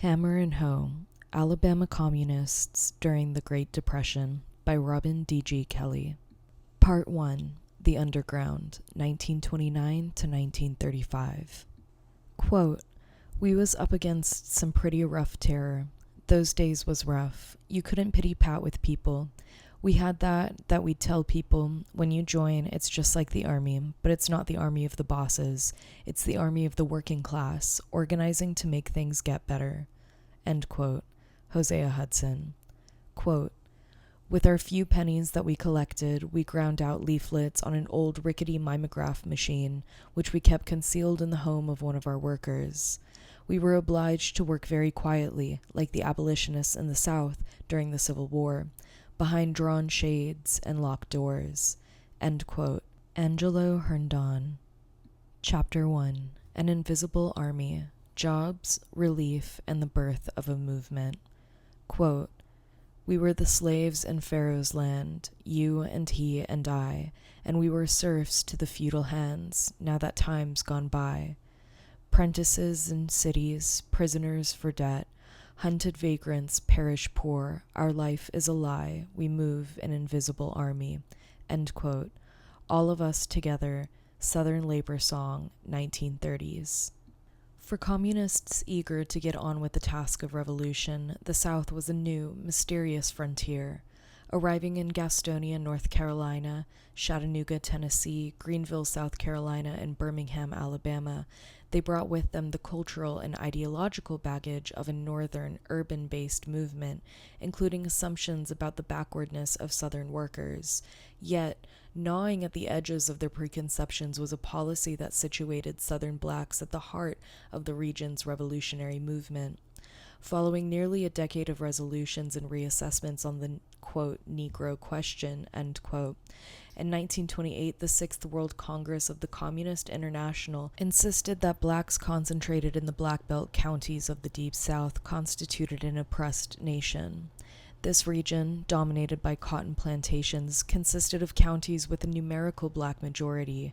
Hammer and Hoe, Alabama Communists During the Great Depression by Robin D.G. Kelley. Part 1, The Underground, 1929 to 1935. Quote, "We was up against some pretty rough terror. Those days was rough. You couldn't pity-pat with people. We had that we'd tell people, when you join, it's just like the army, but it's not the army of the bosses. It's the army of the working class, organizing to make things get better." End quote. Hosea Hudson. Quote, "With our few pennies that we collected, we ground out leaflets on an old rickety mimeograph machine, which we kept concealed in the home of one of our workers. We were obliged to work very quietly, like the abolitionists in the South during the Civil War, behind drawn shades and locked doors." End quote. Angelo Herndon. Chapter 1. An Invisible Army. Jobs, Relief, and the Birth of a Movement. Quote, "We were the slaves in Pharaoh's land, you and he and I, and we were serfs to the feudal hands, now that time's gone by. Prentices in cities, prisoners for debt, hunted vagrants perish poor, our life is a lie, we move an invisible army." End quote. All of Us Together, Southern Labor Song, 1930s. For communists eager to get on with the task of revolution, the South was a new, mysterious frontier. Arriving in Gastonia, North Carolina, Chattanooga, Tennessee, Greenville, South Carolina, and Birmingham, Alabama, they brought with them the cultural and ideological baggage of a northern, urban-based movement, including assumptions about the backwardness of Southern workers. Yet, gnawing at the edges of their preconceptions was a policy that situated Southern blacks at the heart of the region's revolutionary movement. Following nearly a decade of resolutions and reassessments on the, quote, Negro question, end quote, in 1928, the Sixth World Congress of the Communist International insisted that blacks concentrated in the Black Belt counties of the Deep South constituted an oppressed nation. This region, dominated by cotton plantations, consisted of counties with a numerical black majority.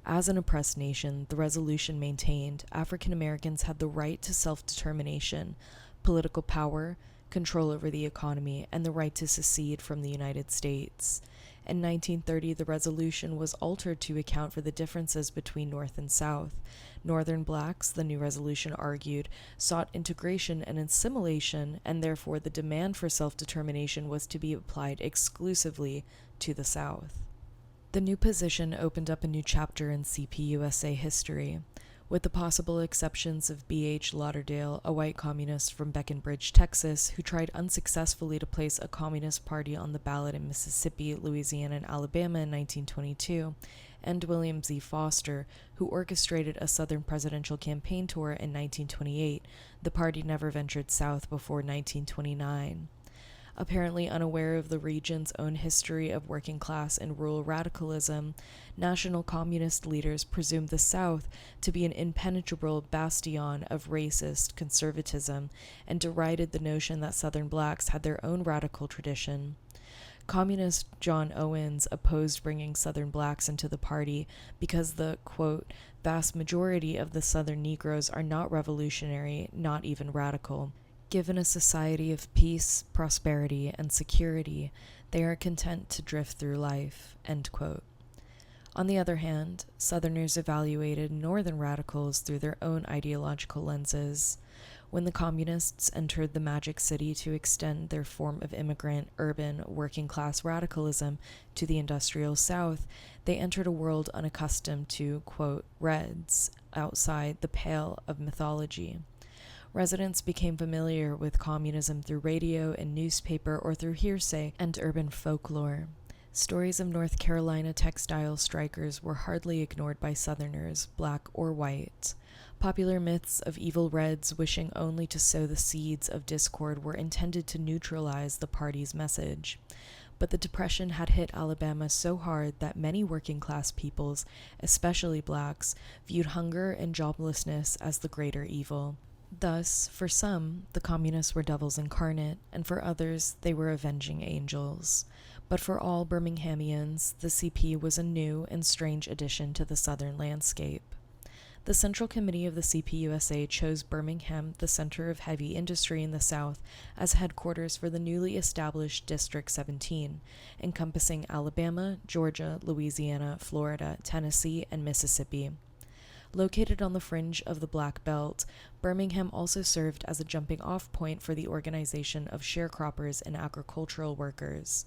As an oppressed nation, the resolution maintained African Americans had the right to self-determination, political power, control over the economy, and the right to secede from the United States. In 1930, the resolution was altered to account for the differences between North and South. Northern blacks, the new resolution argued, sought integration and assimilation, and therefore the demand for self-determination was to be applied exclusively to the South. The new position opened up a new chapter in CPUSA history. With the possible exceptions of B.H. Lauderdale, a white communist from Breckenridge, Texas, who tried unsuccessfully to place a communist party on the ballot in Mississippi, Louisiana, and Alabama in 1922, and William Z. Foster, who orchestrated a Southern presidential campaign tour in 1928, the party never ventured south before 1929. Apparently unaware of the region's own history of working class and rural radicalism, national communist leaders presumed the South to be an impenetrable bastion of racist conservatism and derided the notion that Southern blacks had their own radical tradition. Communist John Owens opposed bringing Southern blacks into the party because the, quote, "vast majority of the Southern Negroes are not revolutionary, not even radical. Given a society of peace, prosperity, and security, they are content to drift through life." End quote. On the other hand, Southerners evaluated Northern radicals through their own ideological lenses. When the communists entered the Magic City to extend their form of immigrant, urban, working-class radicalism to the industrial South, they entered a world unaccustomed to, quote, "reds," outside the pale of mythology. Residents became familiar with communism through radio and newspaper or through hearsay and urban folklore. Stories of North Carolina textile strikers were hardly ignored by Southerners, black or white. Popular myths of evil Reds wishing only to sow the seeds of discord were intended to neutralize the party's message. But the Depression had hit Alabama so hard that many working-class peoples, especially blacks, viewed hunger and joblessness as the greater evil. Thus, for some, the communists were devils incarnate, and for others, they were avenging angels. But for all Birminghamians, the CP was a new and strange addition to the Southern landscape. The Central Committee of the CPUSA chose Birmingham, the center of heavy industry in the South, as headquarters for the newly established District 17, encompassing Alabama, Georgia, Louisiana, Florida, Tennessee, and Mississippi. Located on the fringe of the Black Belt, Birmingham also served as a jumping-off point for the organization of sharecroppers and agricultural workers.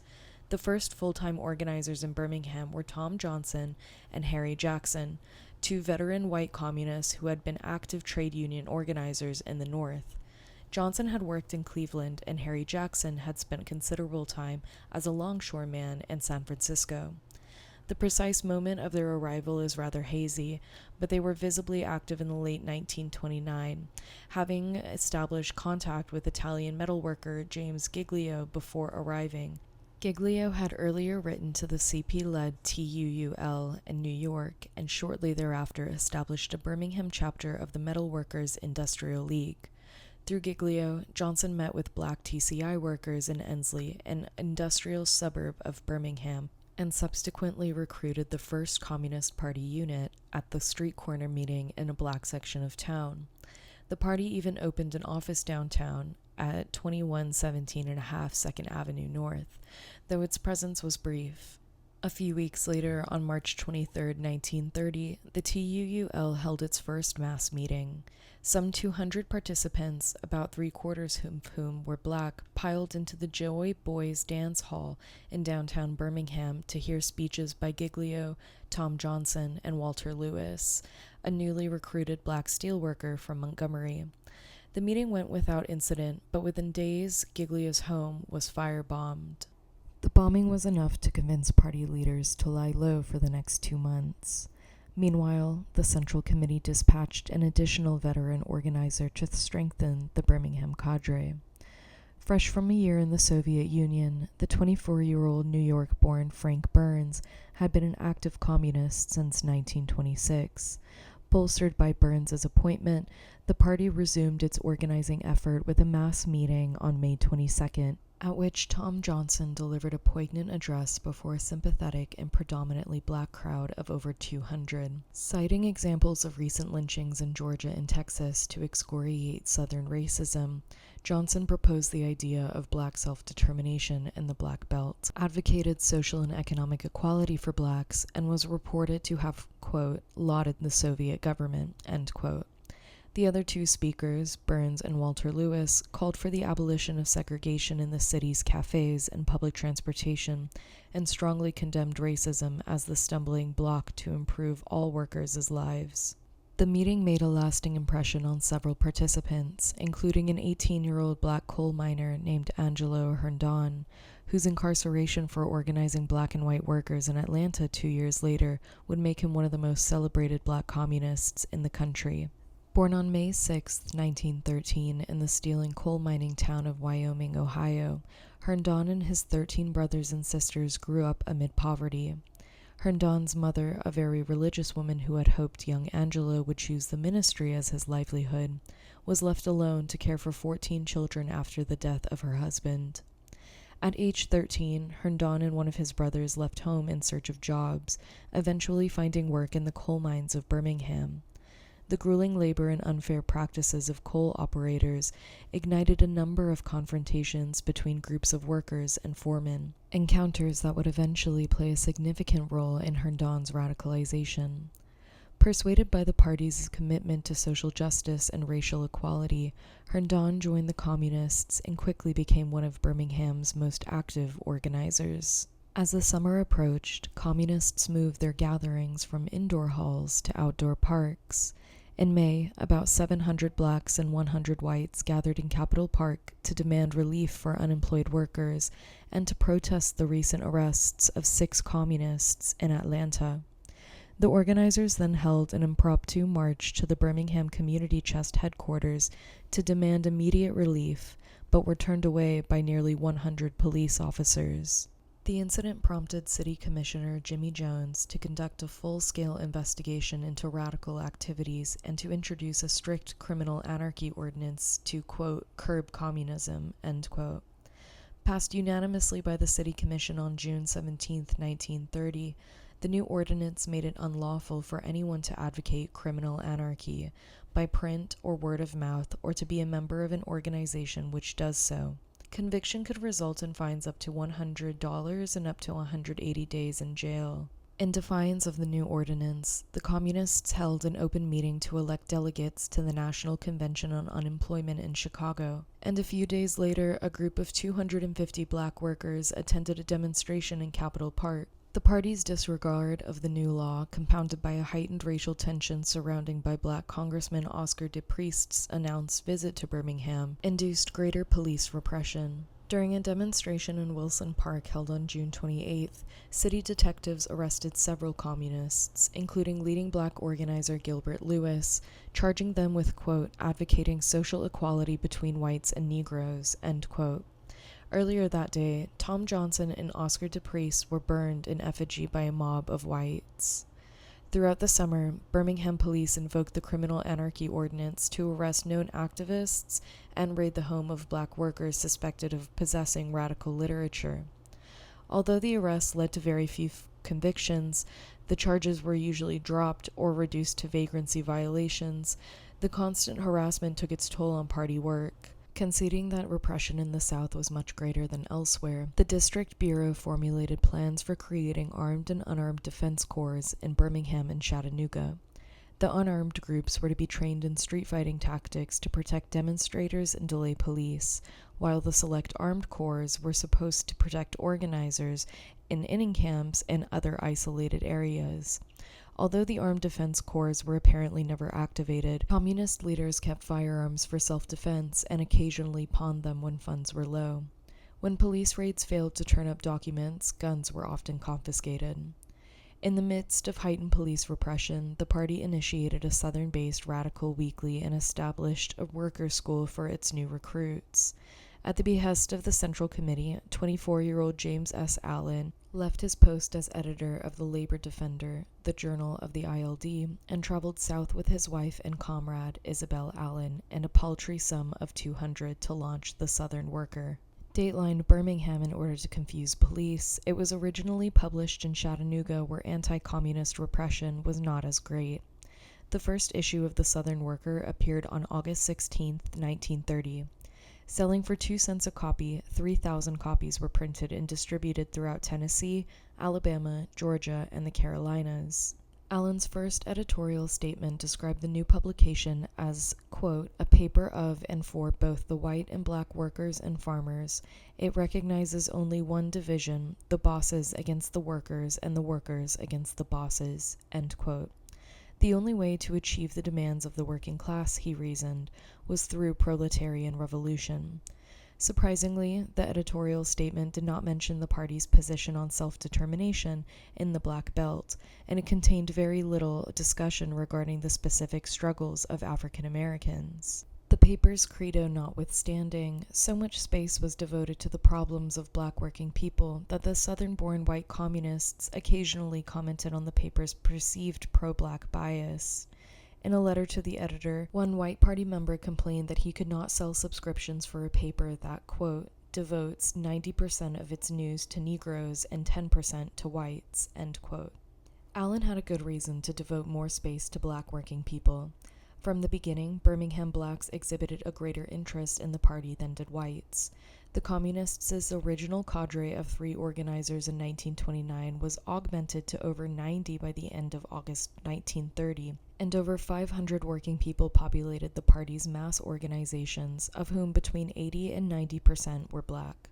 The first full-time organizers in Birmingham were Tom Johnson and Harry Jackson, two veteran white communists who had been active trade union organizers in the North. Johnson had worked in Cleveland, and Harry Jackson had spent considerable time as a longshoreman in San Francisco. The precise moment of their arrival is rather hazy, but they were visibly active in the late 1929, having established contact with Italian metalworker James Giglio before arriving. Giglio had earlier written to the CP-led TUUL in New York, and shortly thereafter established a Birmingham chapter of the Metalworkers Industrial League. Through Giglio, Johnson met with black TCI workers in Ensley, an industrial suburb of Birmingham, and subsequently recruited the first Communist Party unit at the street corner meeting in a black section of town. The party even opened an office downtown at 2117.5 2nd Avenue North, though its presence was brief. A few weeks later, on March 23, 1930, the TUUL held its first mass meeting. Some 200 participants, about three-quarters of whom were black, piled into the Joy Boys Dance Hall in downtown Birmingham to hear speeches by Giglio, Tom Johnson, and Walter Lewis, a newly recruited black steelworker from Montgomery. The meeting went without incident, but within days, Giglio's home was firebombed. The bombing was enough to convince party leaders to lie low for the next 2 months. Meanwhile, the Central Committee dispatched an additional veteran organizer to strengthen the Birmingham cadre. Fresh from a year in the Soviet Union, the 24-year-old New York-born Frank Burns had been an active communist since 1926. Bolstered by Burns's appointment, the party resumed its organizing effort with a mass meeting on May 22nd, at which Tom Johnson delivered a poignant address before a sympathetic and predominantly black crowd of over 200. Citing examples of recent lynchings in Georgia and Texas to excoriate Southern racism, Johnson proposed the idea of black self-determination in the Black Belt, advocated social and economic equality for blacks, and was reported to have, quote, lauded the Soviet government, end quote. The other two speakers, Burns and Walter Lewis, called for the abolition of segregation in the city's cafes and public transportation, and strongly condemned racism as the stumbling block to improve all workers' lives. The meeting made a lasting impression on several participants, including an 18-year-old black coal miner named Angelo Herndon, whose incarceration for organizing black and white workers in Atlanta 2 years later would make him one of the most celebrated black communists in the country. Born on May 6, 1913, in the steel and coal mining town of Wyoming, Ohio, Herndon and his 13 brothers and sisters grew up amid poverty. Herndon's mother, a very religious woman who had hoped young Angelo would choose the ministry as his livelihood, was left alone to care for 14 children after the death of her husband. At age 13, Herndon and one of his brothers left home in search of jobs, eventually finding work in the coal mines of Birmingham. The grueling labor and unfair practices of coal operators ignited a number of confrontations between groups of workers and foremen, encounters that would eventually play a significant role in Herndon's radicalization. Persuaded by the party's commitment to social justice and racial equality, Herndon joined the Communists and quickly became one of Birmingham's most active organizers. As the summer approached, Communists moved their gatherings from indoor halls to outdoor parks. In May, about 700 blacks and 100 whites gathered in Capitol Park to demand relief for unemployed workers and to protest the recent arrests of 6 communists in Atlanta. The organizers then held an impromptu march to the Birmingham Community Chest headquarters to demand immediate relief, but were turned away by nearly 100 police officers. The incident prompted City Commissioner Jimmy Jones to conduct a full-scale investigation into radical activities and to introduce a strict criminal anarchy ordinance to, quote, curb communism, end quote. Passed unanimously by the City Commission on June 17, 1930, The new ordinance made it unlawful for anyone to advocate criminal anarchy by print or word of mouth, or to be a member of an organization which does so. Conviction could result in fines up to $100 and up to 180 days in jail. In defiance of the new ordinance, the Communists held an open meeting to elect delegates to the National Convention on Unemployment in Chicago, and a few days later, a group of 250 black workers attended a demonstration in Capitol Park. The party's disregard of the new law, compounded by a heightened racial tension surrounding by black Congressman Oscar DePriest's announced visit to Birmingham, induced greater police repression. During a demonstration in Wilson Park held on June 28th, city detectives arrested several communists, including leading black organizer Gilbert Lewis, charging them with, quote, advocating social equality between whites and Negroes, end quote. Earlier that day, Tom Johnson and Oscar DePriest were burned in effigy by a mob of whites. Throughout the summer, Birmingham police invoked the Criminal Anarchy Ordinance to arrest known activists and raid the home of black workers suspected of possessing radical literature. Although the arrests led to very few convictions, the charges were usually dropped or reduced to vagrancy violations. The constant harassment took its toll on party work. Conceding that repression in the South was much greater than elsewhere, the District Bureau formulated plans for creating armed and unarmed defense corps in Birmingham and Chattanooga. The unarmed groups were to be trained in street fighting tactics to protect demonstrators and delay police, while the select armed corps were supposed to protect organizers in inning camps and other isolated areas. Although the armed defense corps were apparently never activated, communist leaders kept firearms for self-defense and occasionally pawned them when funds were low. When police raids failed to turn up documents, guns were often confiscated. In the midst of heightened police repression, the party initiated a Southern-based radical weekly and established a worker school for its new recruits. At the behest of the Central Committee, 24-year-old James S. Allen left his post as editor of the Labor Defender, the journal of the ILD, and traveled south with his wife and comrade, Isabel Allen, and a paltry sum of $200 to launch the Southern Worker. Datelined Birmingham in order to confuse police, it was originally published in Chattanooga, where anti-communist repression was not as great. The first issue of the Southern Worker appeared on August 16, 1930. Selling for 2 cents a copy, 3,000 copies were printed and distributed throughout Tennessee, Alabama, Georgia, and the Carolinas. Allen's first editorial statement described the new publication as, quote, a paper of and for both the white and black workers and farmers. It recognizes only one division, the bosses against the workers and the workers against the bosses, end quote. The only way to achieve the demands of the working class, he reasoned, was through proletarian revolution. Surprisingly, the editorial statement did not mention the party's position on self-determination in the Black Belt, and it contained very little discussion regarding the specific struggles of African Americans. The paper's credo notwithstanding, so much space was devoted to the problems of black working people that the Southern-born white communists occasionally commented on the paper's perceived pro-black bias. In a letter to the editor, one white party member complained that he could not sell subscriptions for a paper that, quote, devotes 90% of its news to Negroes and 10% to whites, end quote. Allen had a good reason to devote more space to black working people. From the beginning, Birmingham blacks exhibited a greater interest in the party than did whites. The Communists' original cadre of 3 organizers in 1929 was augmented to over 90 by the end of August 1930, and over 500 working people populated the party's mass organizations, of whom between 80 and 90% were black.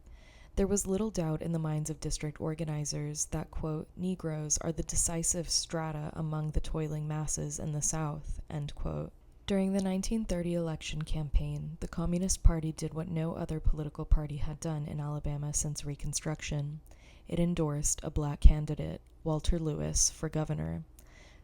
There was little doubt in the minds of district organizers that, quote, Negroes are the decisive strata among the toiling masses in the South, end quote. During the 1930 election campaign, the Communist Party did what no other political party had done in Alabama since Reconstruction. It endorsed a black candidate, Walter Lewis, for governor.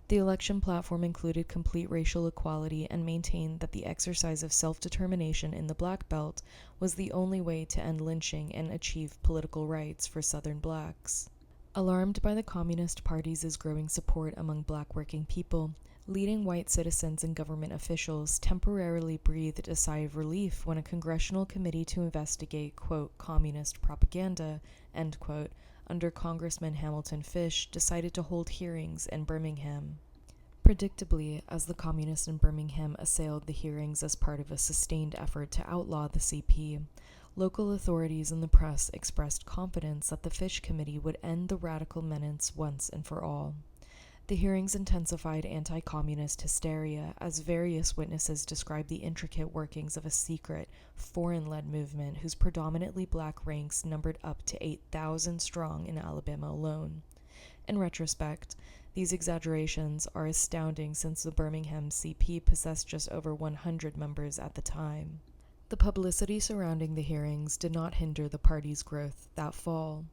The election platform included complete racial equality and maintained that the exercise of self-determination in the Black Belt was the only way to end lynching and achieve political rights for Southern blacks. Alarmed by the Communist Party's growing support among black working people, leading white citizens and government officials temporarily breathed a sigh of relief when a congressional committee to investigate, quote, communist propaganda, end quote, under Congressman Hamilton Fish, decided to hold hearings in Birmingham. Predictably, as the communists in Birmingham assailed the hearings as part of a sustained effort to outlaw the CP, local authorities and the press expressed confidence that the Fish Committee would end the radical menace once and for all. The hearings intensified anti-communist hysteria as various witnesses described the intricate workings of a secret, foreign-led movement whose predominantly black ranks numbered up to 8,000 strong in Alabama alone. In retrospect, these exaggerations are astounding since the Birmingham CP possessed just over 100 members at the time. The publicity surrounding the hearings did not hinder the party's growth that fall.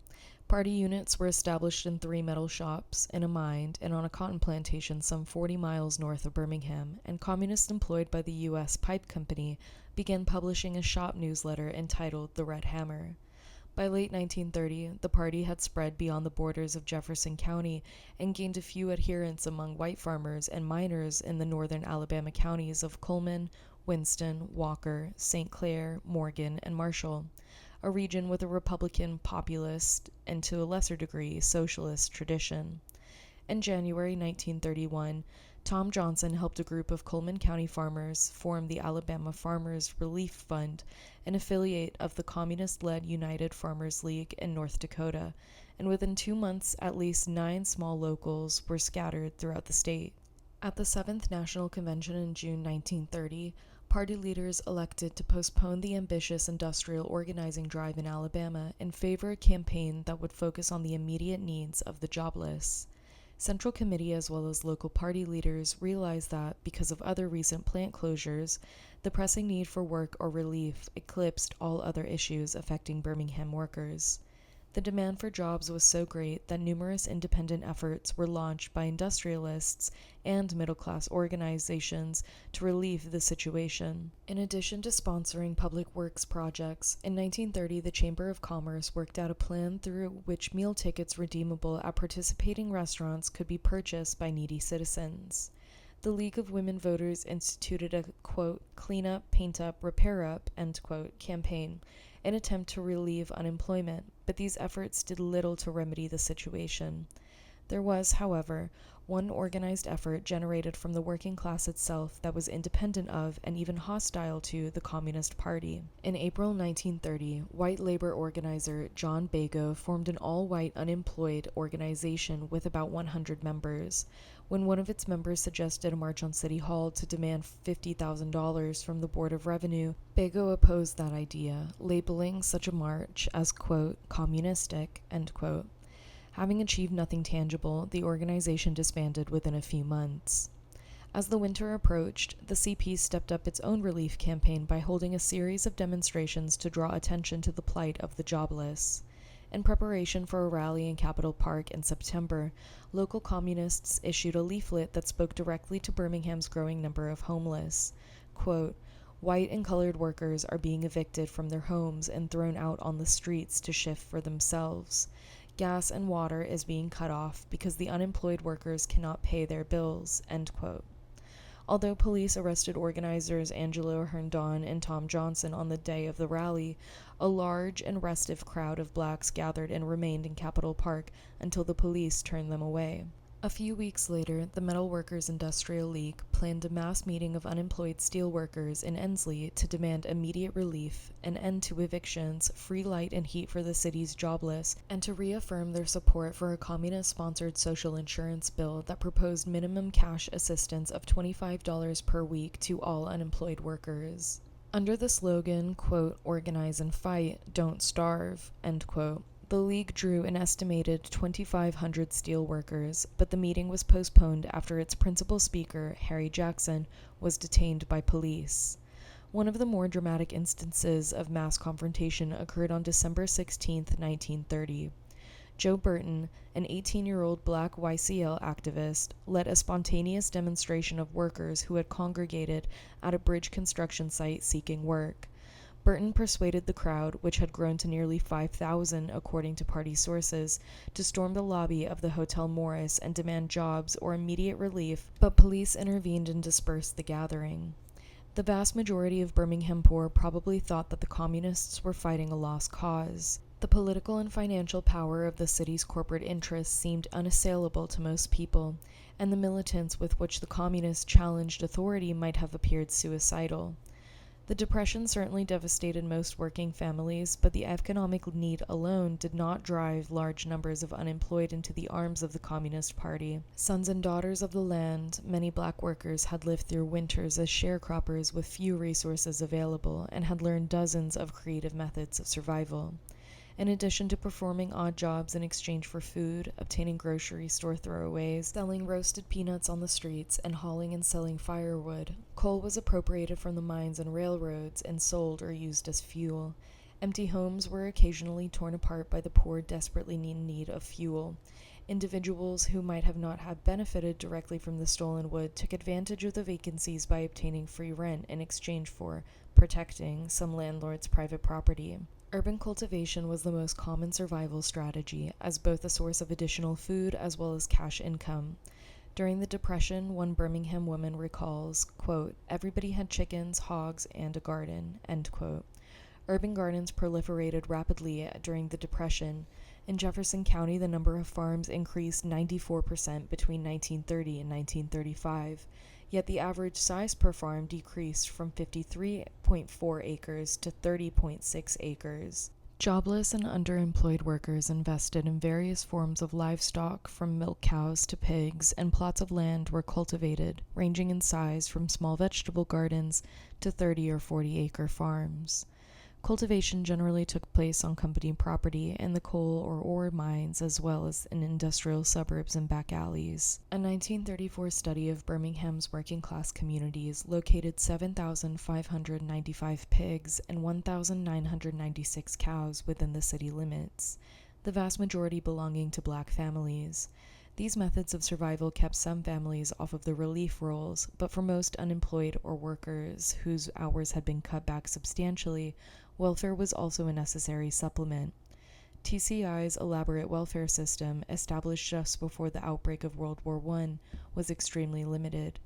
Party units were established in 3 metal shops, in a mine, and on a cotton plantation some 40 miles north of Birmingham, and communists employed by the U.S. Pipe Company began publishing a shop newsletter entitled The Red Hammer. By late 1930, the party had spread beyond the borders of Jefferson County and gained a few adherents among white farmers and miners in the northern Alabama counties of Cullman, Winston, Walker, St. Clair, Morgan, and Marshall, a region with a Republican, populist, and to a lesser degree, socialist tradition. In January 1931, Tom Johnson helped a group of Cullman County farmers form the Alabama Farmers Relief Fund, an affiliate of the communist-led United Farmers League in North Dakota, and within 2 months at least 9 small locals were scattered throughout the state. At the 7th National Convention in June 1930, party leaders elected to postpone the ambitious industrial organizing drive in Alabama in favor of a campaign that would focus on the immediate needs of the jobless. Central Committee as well as local party leaders realized that, because of other recent plant closures, the pressing need for work or relief eclipsed all other issues affecting Birmingham workers. The demand for jobs was so great that numerous independent efforts were launched by industrialists and middle-class organizations to relieve the situation. In addition to sponsoring public works projects, in 1930 the Chamber of Commerce worked out a plan through which meal tickets redeemable at participating restaurants could be purchased by needy citizens. The League of Women Voters instituted a, quote, clean up, paint up, repair up, end quote, campaign, an attempt to relieve unemployment, but these efforts did little to remedy the situation. There was, however, one organized effort generated from the working class itself that was independent of and even hostile to the Communist Party. In April 1930, white labor organizer John Bago formed an all-white unemployed organization with about 100 members. When one of its members suggested a march on City Hall to demand $50,000 from the Board of Revenue, Bago opposed that idea, labeling such a march as, quote, communistic, end quote. Having achieved nothing tangible, the organization disbanded within a few months. As the winter approached, the CP stepped up its own relief campaign by holding a series of demonstrations to draw attention to the plight of the jobless. In preparation for a rally in Capitol Park in September, local communists issued a leaflet that spoke directly to Birmingham's growing number of homeless. Quote, white and colored workers are being evicted from their homes and thrown out on the streets to shift for themselves. Gas and water is being cut off because the unemployed workers cannot pay their bills, end quote. Although police arrested organizers Angelo Herndon and Tom Johnson on the day of the rally, a large and restive crowd of blacks gathered and remained in Capitol Park until the police turned them away. A few weeks later, the Metal Workers Industrial League planned a mass meeting of unemployed steelworkers in Ensley to demand immediate relief, an end to evictions, free light and heat for the city's jobless, and to reaffirm their support for a communist-sponsored social insurance bill that proposed minimum cash assistance of $25 per week to all unemployed workers. Under the slogan, quote, organize and fight, don't starve, end quote, the League drew an estimated 2,500 steelworkers, but the meeting was postponed after its principal speaker, Harry Jackson, was detained by police. One of the more dramatic instances of mass confrontation occurred on December 16, 1930. Joe Burton, an 18-year-old black YCL activist, led a spontaneous demonstration of workers who had congregated at a bridge construction site seeking work. Burton persuaded the crowd, which had grown to nearly 5,000 according to party sources, to storm the lobby of the Hotel Morris and demand jobs or immediate relief, but police intervened and dispersed the gathering. The vast majority of Birmingham poor probably thought that the communists were fighting a lost cause. The political and financial power of the city's corporate interests seemed unassailable to most people, and the militance with which the communists challenged authority might have appeared suicidal. The Depression certainly devastated most working families, but the economic need alone did not drive large numbers of unemployed into the arms of the Communist Party. Sons and daughters of the land, many black workers had lived through winters as sharecroppers with few resources available and had learned dozens of creative methods of survival. In addition to performing odd jobs in exchange for food, obtaining grocery store throwaways, selling roasted peanuts on the streets, and hauling and selling firewood, coal was appropriated from the mines and railroads and sold or used as fuel. Empty homes were occasionally torn apart by the poor desperately in need of fuel. Individuals who might have not have benefited directly from the stolen wood took advantage of the vacancies by obtaining free rent in exchange for protecting some landlords' private property. Urban cultivation was the most common survival strategy, as both a source of additional food as well as cash income. During the Depression, one Birmingham woman recalls, quote, "Everybody had chickens, hogs, and a garden," end quote. Urban gardens proliferated rapidly during the Depression. In Jefferson County, the number of farms increased 94% between 1930 and 1935, yet the average size per farm decreased from 53.4 acres to 30.6 acres. Jobless and underemployed workers invested in various forms of livestock, from milk cows to pigs, and plots of land were cultivated, ranging in size from small vegetable gardens to 30 or 40-acre farms. Cultivation generally took place on company property in the coal or ore mines, as well as in industrial suburbs and back alleys. A 1934 study of Birmingham's working-class communities located 7,595 pigs and 1,996 cows within the city limits, the vast majority belonging to black families. These methods of survival kept some families off of the relief rolls, but for most unemployed or workers whose hours had been cut back substantially, welfare was also a necessary supplement. TCI's elaborate welfare system, established just before the outbreak of World War I, was extremely limited.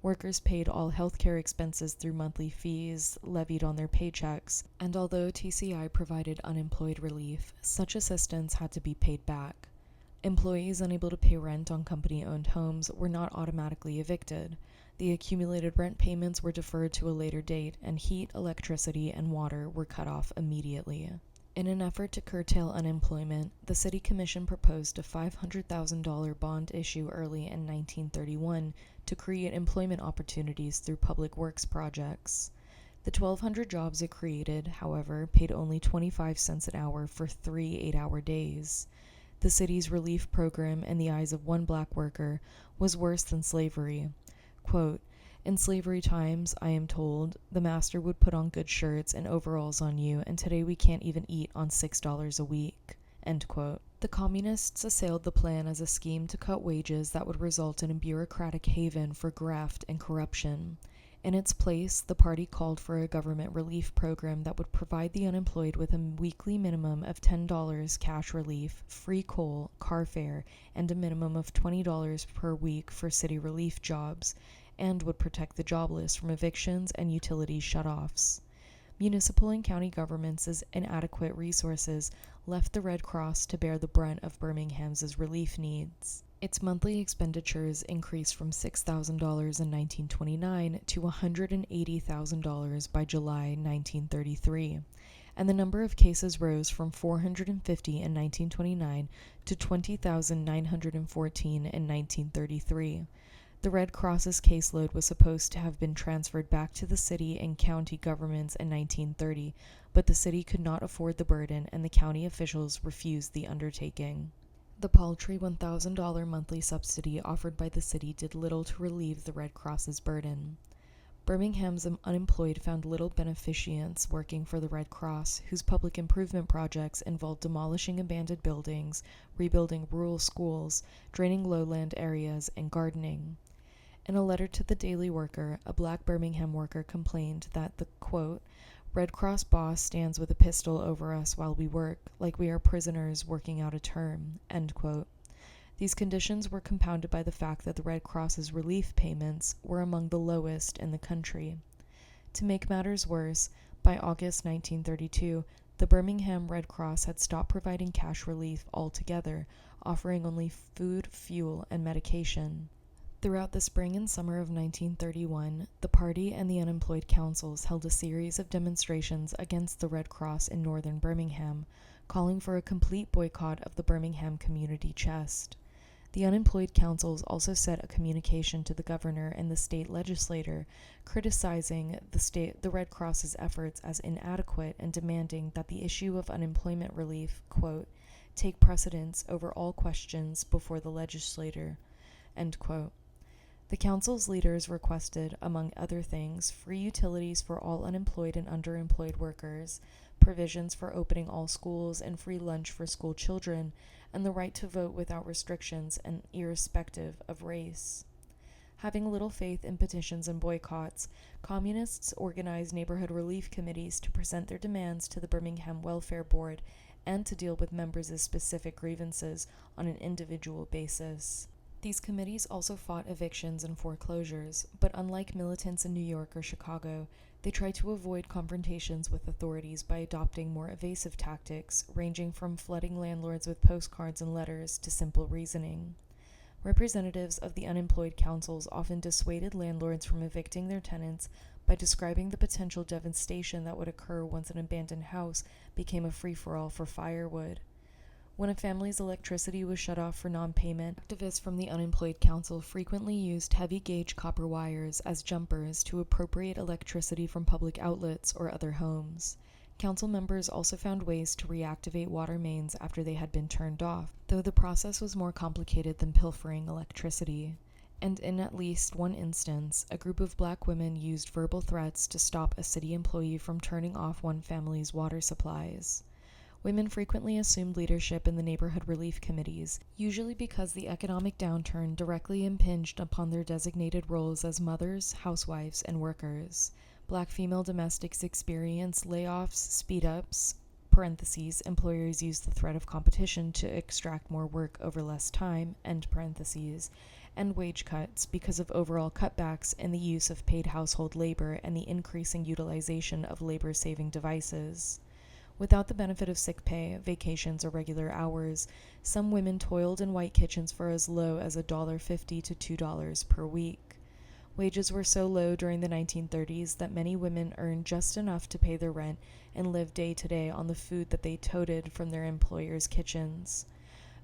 Workers paid all healthcare expenses through monthly fees levied on their paychecks, and although TCI provided unemployed relief, such assistance had to be paid back. Employees unable to pay rent on company-owned homes were not automatically evicted. The accumulated rent payments were deferred to a later date, and heat, electricity, and water were cut off immediately. In an effort to curtail unemployment, the City Commission proposed a $500,000 bond issue early in 1931 to create employment opportunities through public works projects. The 1,200 jobs it created, however, paid only 25 cents an hour for 3 8-hour days. The city's relief program, in the eyes of one black worker, was worse than slavery. Quote, "In slavery times, I am told, the master would put on good shirts and overalls on you, and today we can't even eat on $6 a week." End quote. The communists assailed the plan as a scheme to cut wages that would result in a bureaucratic haven for graft and corruption. In its place, the party called for a government relief program that would provide the unemployed with a weekly minimum of $10 cash relief, free coal, car fare, and a minimum of $20 per week for city relief jobs, and would protect the jobless from evictions and utility shutoffs. Municipal and county governments' inadequate resources left the Red Cross to bear the brunt of Birmingham's relief needs. Its monthly expenditures increased from $6,000 in 1929 to $180,000 by July 1933, and the number of cases rose from 450 in 1929 to 20,914 in 1933. The Red Cross's caseload was supposed to have been transferred back to the city and county governments in 1930, but the city could not afford the burden, and the county officials refused the undertaking. The paltry $1,000 monthly subsidy offered by the city did little to relieve the Red Cross's burden. Birmingham's unemployed found little beneficence working for the Red Cross, whose public improvement projects involved demolishing abandoned buildings, rebuilding rural schools, draining lowland areas, and gardening. In a letter to the Daily Worker, a black Birmingham worker complained that the, quote, "Red Cross boss stands with a pistol over us while we work, like we are prisoners working out a term," end quote. These conditions were compounded by the fact that the Red Cross's relief payments were among the lowest in the country. To make matters worse, by August 1932, the Birmingham Red Cross had stopped providing cash relief altogether, offering only food, fuel, and medication. Throughout the spring and summer of 1931, the party and the unemployed councils held a series of demonstrations against the Red Cross in northern Birmingham, calling for a complete boycott of the Birmingham Community Chest. The unemployed councils also sent a communication to the governor and the state legislature, criticizing the Red Cross's efforts as inadequate and demanding that the issue of unemployment relief, quote, take precedence over all questions before the legislature, end quote. The council's leaders requested, among other things, free utilities for all unemployed and underemployed workers, provisions for opening all schools and free lunch for school children, and the right to vote without restrictions and irrespective of race. Having little faith in petitions and boycotts, communists organized neighborhood relief committees to present their demands to the Birmingham Welfare Board and to deal with members' specific grievances on an individual basis. These committees also fought evictions and foreclosures, but unlike militants in New York or Chicago, they tried to avoid confrontations with authorities by adopting more evasive tactics, ranging from flooding landlords with postcards and letters to simple reasoning. Representatives of the unemployed councils often dissuaded landlords from evicting their tenants by describing the potential devastation that would occur once an abandoned house became a free-for-all for firewood. When a family's electricity was shut off for non-payment, activists from the unemployed council frequently used heavy-gauge copper wires as jumpers to appropriate electricity from public outlets or other homes. Council members also found ways to reactivate water mains after they had been turned off, though the process was more complicated than pilfering electricity. And in at least one instance, a group of black women used verbal threats to stop a city employee from turning off one family's water supplies. Women frequently assumed leadership in the neighborhood relief committees, usually because the economic downturn directly impinged upon their designated roles as mothers, housewives, and workers. Black female domestics experienced layoffs, speed-ups, parentheses, employers used the threat of competition to extract more work over less time, end parentheses, and wage cuts because of overall cutbacks in the use of paid household labor and the increasing utilization of labor-saving devices. Without the benefit of sick pay, vacations, or regular hours, some women toiled in white kitchens for as low as $1.50 to $2 per week. Wages were so low during the 1930s that many women earned just enough to pay their rent and live day to day on the food that they toted from their employers' kitchens.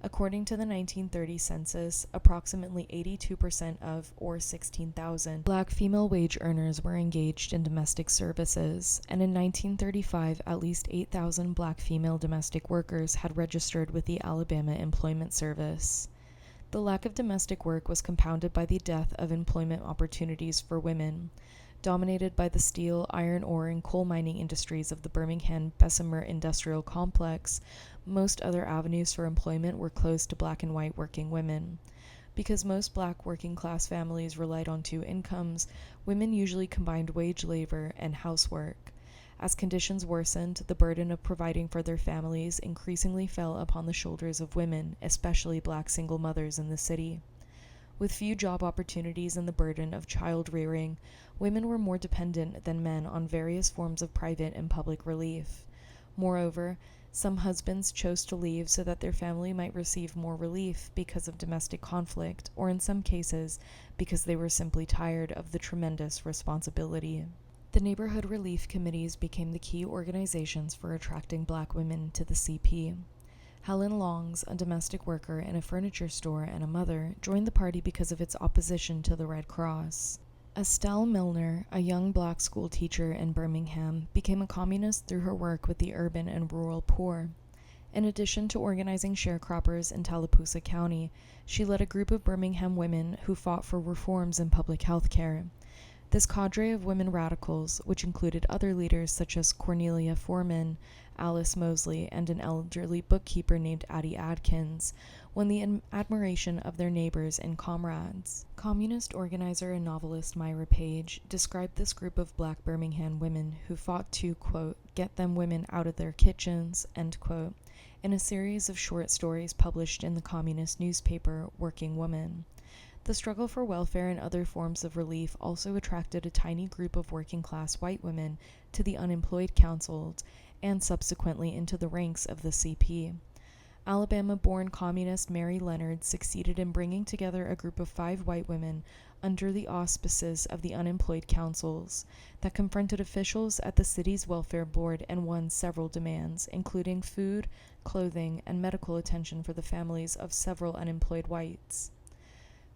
According to the 1930 census, approximately 82% of, or 16,000, black female wage earners were engaged in domestic services, and in 1935, at least 8,000 black female domestic workers had registered with the Alabama Employment Service. The lack of domestic work was compounded by the death of employment opportunities for women. Dominated by the steel, iron ore, and coal mining industries of the Birmingham Bessemer Industrial Complex, most other avenues for employment were closed to black and white working women. Because most black working-class families relied on two incomes, women usually combined wage labor and housework. As conditions worsened, the burden of providing for their families increasingly fell upon the shoulders of women, especially black single mothers in the city. With few job opportunities and the burden of child rearing, women were more dependent than men on various forms of private and public relief. Moreover, some husbands chose to leave so that their family might receive more relief because of domestic conflict, or in some cases, because they were simply tired of the tremendous responsibility. The neighborhood relief committees became the key organizations for attracting black women to the CP. Helen Longs, a domestic worker in a furniture store and a mother, joined the party because of its opposition to the Red Cross. Estelle Milner, a young black school teacher in Birmingham, became a communist through her work with the urban and rural poor. In addition to organizing sharecroppers in Tallapoosa County, she led a group of Birmingham women who fought for reforms in public health care. This cadre of women radicals, which included other leaders such as Cornelia Foreman, Alice Mosley, and an elderly bookkeeper named Addie Adkins, won the admiration of their neighbors and comrades. Communist organizer and novelist Myra Page described this group of black Birmingham women who fought to, quote, get them women out of their kitchens, end quote, in a series of short stories published in the communist newspaper Working Woman. The struggle for welfare and other forms of relief also attracted a tiny group of working-class white women to the unemployed councils and subsequently into the ranks of the CP. Alabama-born communist Mary Leonard succeeded in bringing together a group of 5 white women under the auspices of the unemployed councils that confronted officials at the city's welfare board and won several demands, including food, clothing, and medical attention for the families of several unemployed whites.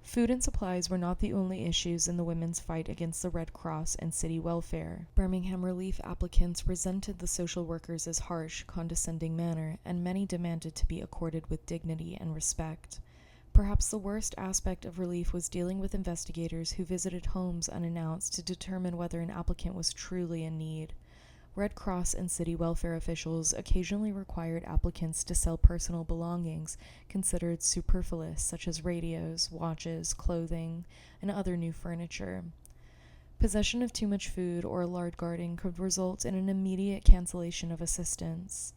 Food and supplies were not the only issues in the women's fight against the Red Cross and city welfare. Birmingham relief applicants resented the social workers' harsh, condescending manner, and many demanded to be accorded with dignity and respect. Perhaps the worst aspect of relief was dealing with investigators who visited homes unannounced to determine whether an applicant was truly in need. Red Cross and city welfare officials occasionally required applicants to sell personal belongings considered superfluous, such as radios, watches, clothing, and other new furniture. Possession of too much food or a large garden could result in an immediate cancellation of assistance.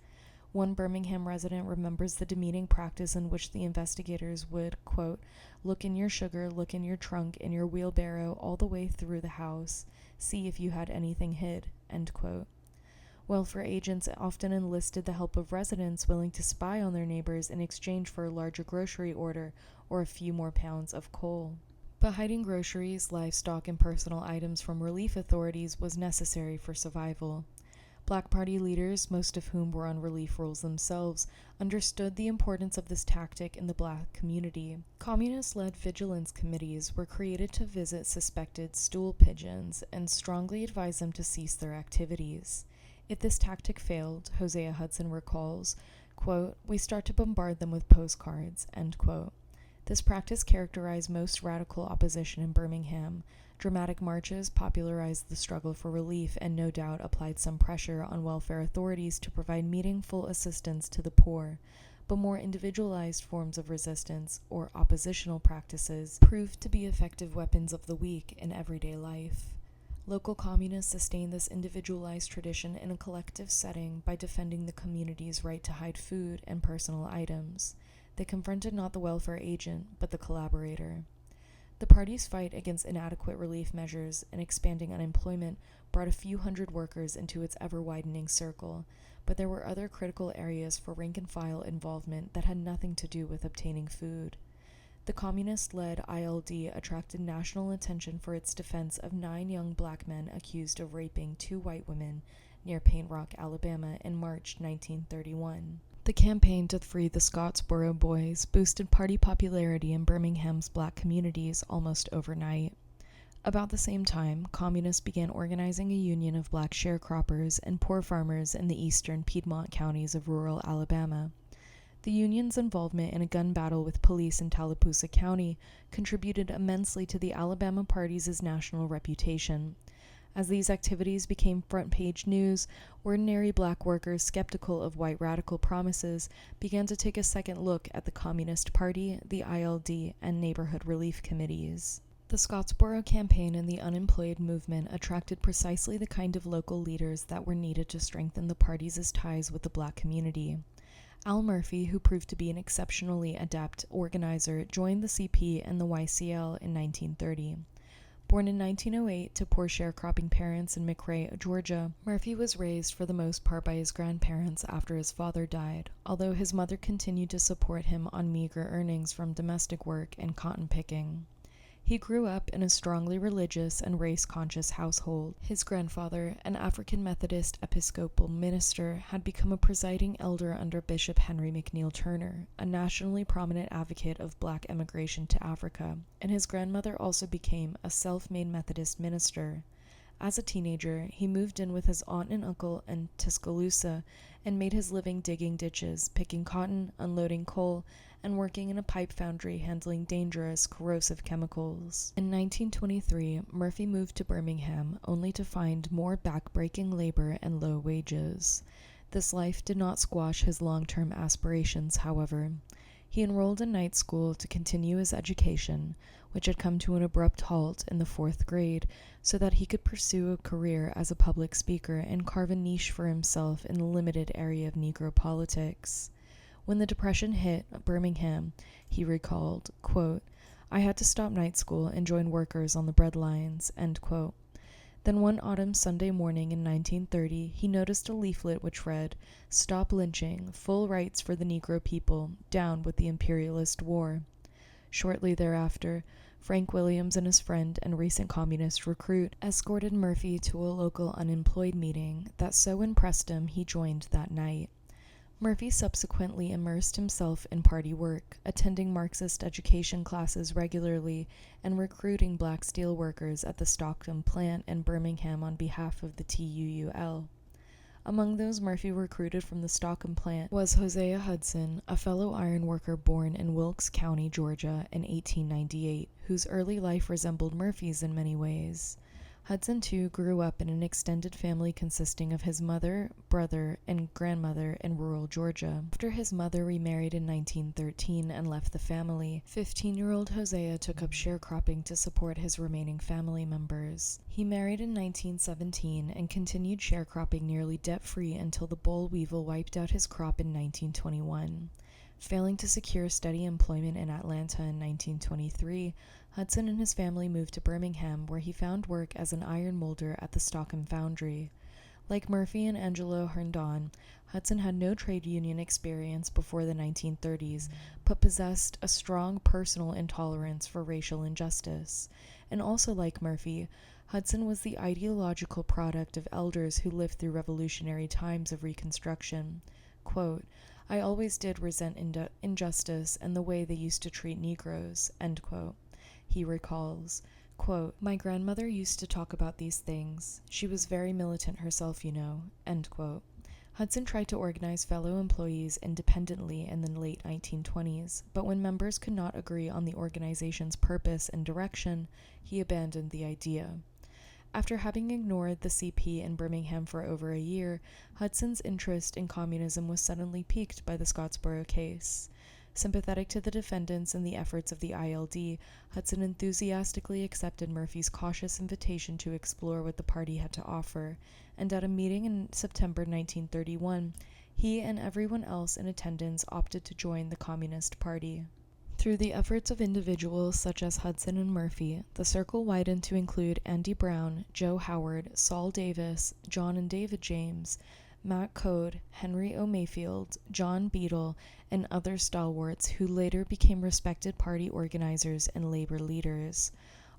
One Birmingham resident remembers the demeaning practice in which the investigators would, quote, look in your sugar, look in your trunk, in your wheelbarrow, all the way through the house, see if you had anything hid, end quote. Welfare agents often enlisted the help of residents willing to spy on their neighbors in exchange for a larger grocery order or a few more pounds of coal. But hiding groceries, livestock, and personal items from relief authorities was necessary for survival. Black Party leaders, most of whom were on relief rolls themselves, understood the importance of this tactic in the black community. Communist-led vigilance committees were created to visit suspected stool pigeons and strongly advise them to cease their activities. If this tactic failed, Hosea Hudson recalls, quote, we start to bombard them with postcards, end quote. This practice characterized most radical opposition in Birmingham. Dramatic marches popularized the struggle for relief and no doubt applied some pressure on welfare authorities to provide meaningful assistance to the poor, but more individualized forms of resistance, or oppositional practices, proved to be effective weapons of the weak in everyday life. Local communists sustained this individualized tradition in a collective setting by defending the community's right to hide food and personal items. They confronted not the welfare agent, but the collaborator. The party's fight against inadequate relief measures and expanding unemployment brought a few hundred workers into its ever-widening circle, but there were other critical areas for rank-and-file involvement that had nothing to do with obtaining food. The communist-led ILD attracted national attention for its defense of 9 young black men accused of raping 2 white women near Paint Rock, Alabama in March 1931. The campaign to free the Scottsboro boys boosted party popularity in Birmingham's black communities almost overnight. About the same time, communists began organizing a union of black sharecroppers and poor farmers in the eastern Piedmont counties of rural Alabama. The union's involvement in a gun battle with police in Tallapoosa County contributed immensely to the Alabama Party's national reputation. As these activities became front-page news, ordinary black workers skeptical of white radical promises began to take a second look at the Communist Party, the ILD, and neighborhood relief committees. The Scottsboro campaign and the unemployed movement attracted precisely the kind of local leaders that were needed to strengthen the party's ties with the black community. Al Murphy, who proved to be an exceptionally adept organizer, joined the CP and the YCL in 1930. Born in 1908 to poor sharecropping parents in McRae, Georgia, Murphy was raised for the most part by his grandparents after his father died, although his mother continued to support him on meager earnings from domestic work and cotton picking. He grew up in a strongly religious and race-conscious household. His grandfather, an African Methodist Episcopal minister, had become a presiding elder under Bishop Henry McNeil Turner, a nationally prominent advocate of black emigration to Africa, and his grandmother also became a self-made Methodist minister. As a teenager, he moved in with his aunt and uncle in Tuscaloosa and made his living digging ditches, picking cotton, unloading coal, and working in a pipe foundry handling dangerous, corrosive chemicals. In 1923, Murphy moved to Birmingham, only to find more back-breaking labor and low wages. This life did not squash his long-term aspirations, however. He enrolled in night school to continue his education, which had come to an abrupt halt in the 4th grade, so that he could pursue a career as a public speaker and carve a niche for himself in the limited area of Negro politics. When the Depression hit Birmingham, he recalled, quote, I had to stop night school and join workers on the bread lines, end quote. Then one autumn Sunday morning in 1930, he noticed a leaflet which read, "Stop lynching, full rights for the Negro people, down with the imperialist war." Shortly thereafter, Frank Williams and his friend and recent communist recruit escorted Murphy to a local unemployed meeting that so impressed him he joined that night. Murphy subsequently immersed himself in party work, attending Marxist education classes regularly and recruiting black steel workers at the Stockton plant in Birmingham on behalf of the TUUL. Among those Murphy recruited from the Stockton plant was Hosea Hudson, a fellow iron worker born in Wilkes County, Georgia, in 1898, whose early life resembled Murphy's in many ways. Hudson, too, grew up in an extended family consisting of his mother, brother, and grandmother in rural Georgia. After his mother remarried in 1913 and left the family, 15-year-old Hosea took up sharecropping to support his remaining family members. He married in 1917 and continued sharecropping nearly debt-free until the boll weevil wiped out his crop in 1921. Failing to secure steady employment in Atlanta in 1923, Hudson and his family moved to Birmingham, where he found work as an iron molder at the Stockham Foundry. Like Murphy and Angelo Herndon, Hudson had no trade union experience before the 1930s, but possessed a strong personal intolerance for racial injustice. And also like Murphy, Hudson was the ideological product of elders who lived through revolutionary times of Reconstruction. Quote, "I always did resent injustice and the way they used to treat Negroes," end quote. He recalls, quote, "My grandmother used to talk about these things. She was very militant herself, you know," end quote. Hudson tried to organize fellow employees independently in the late 1920s, but when members could not agree on the organization's purpose and direction, he abandoned the idea. After having ignored the CP in Birmingham for over a year, Hudson's interest in communism was suddenly piqued by the Scottsboro case. Sympathetic to the defendants and the efforts of the ILD, Hudson enthusiastically accepted Murphy's cautious invitation to explore what the party had to offer, and at a meeting in September 1931, he and everyone else in attendance opted to join the Communist Party. Through the efforts of individuals such as Hudson and Murphy, the circle widened to include Andy Brown, Joe Howard, Saul Davis, John and David James, Matt Code, Henry O. Mayfield, John Beadle, and other stalwarts who later became respected party organizers and labor leaders.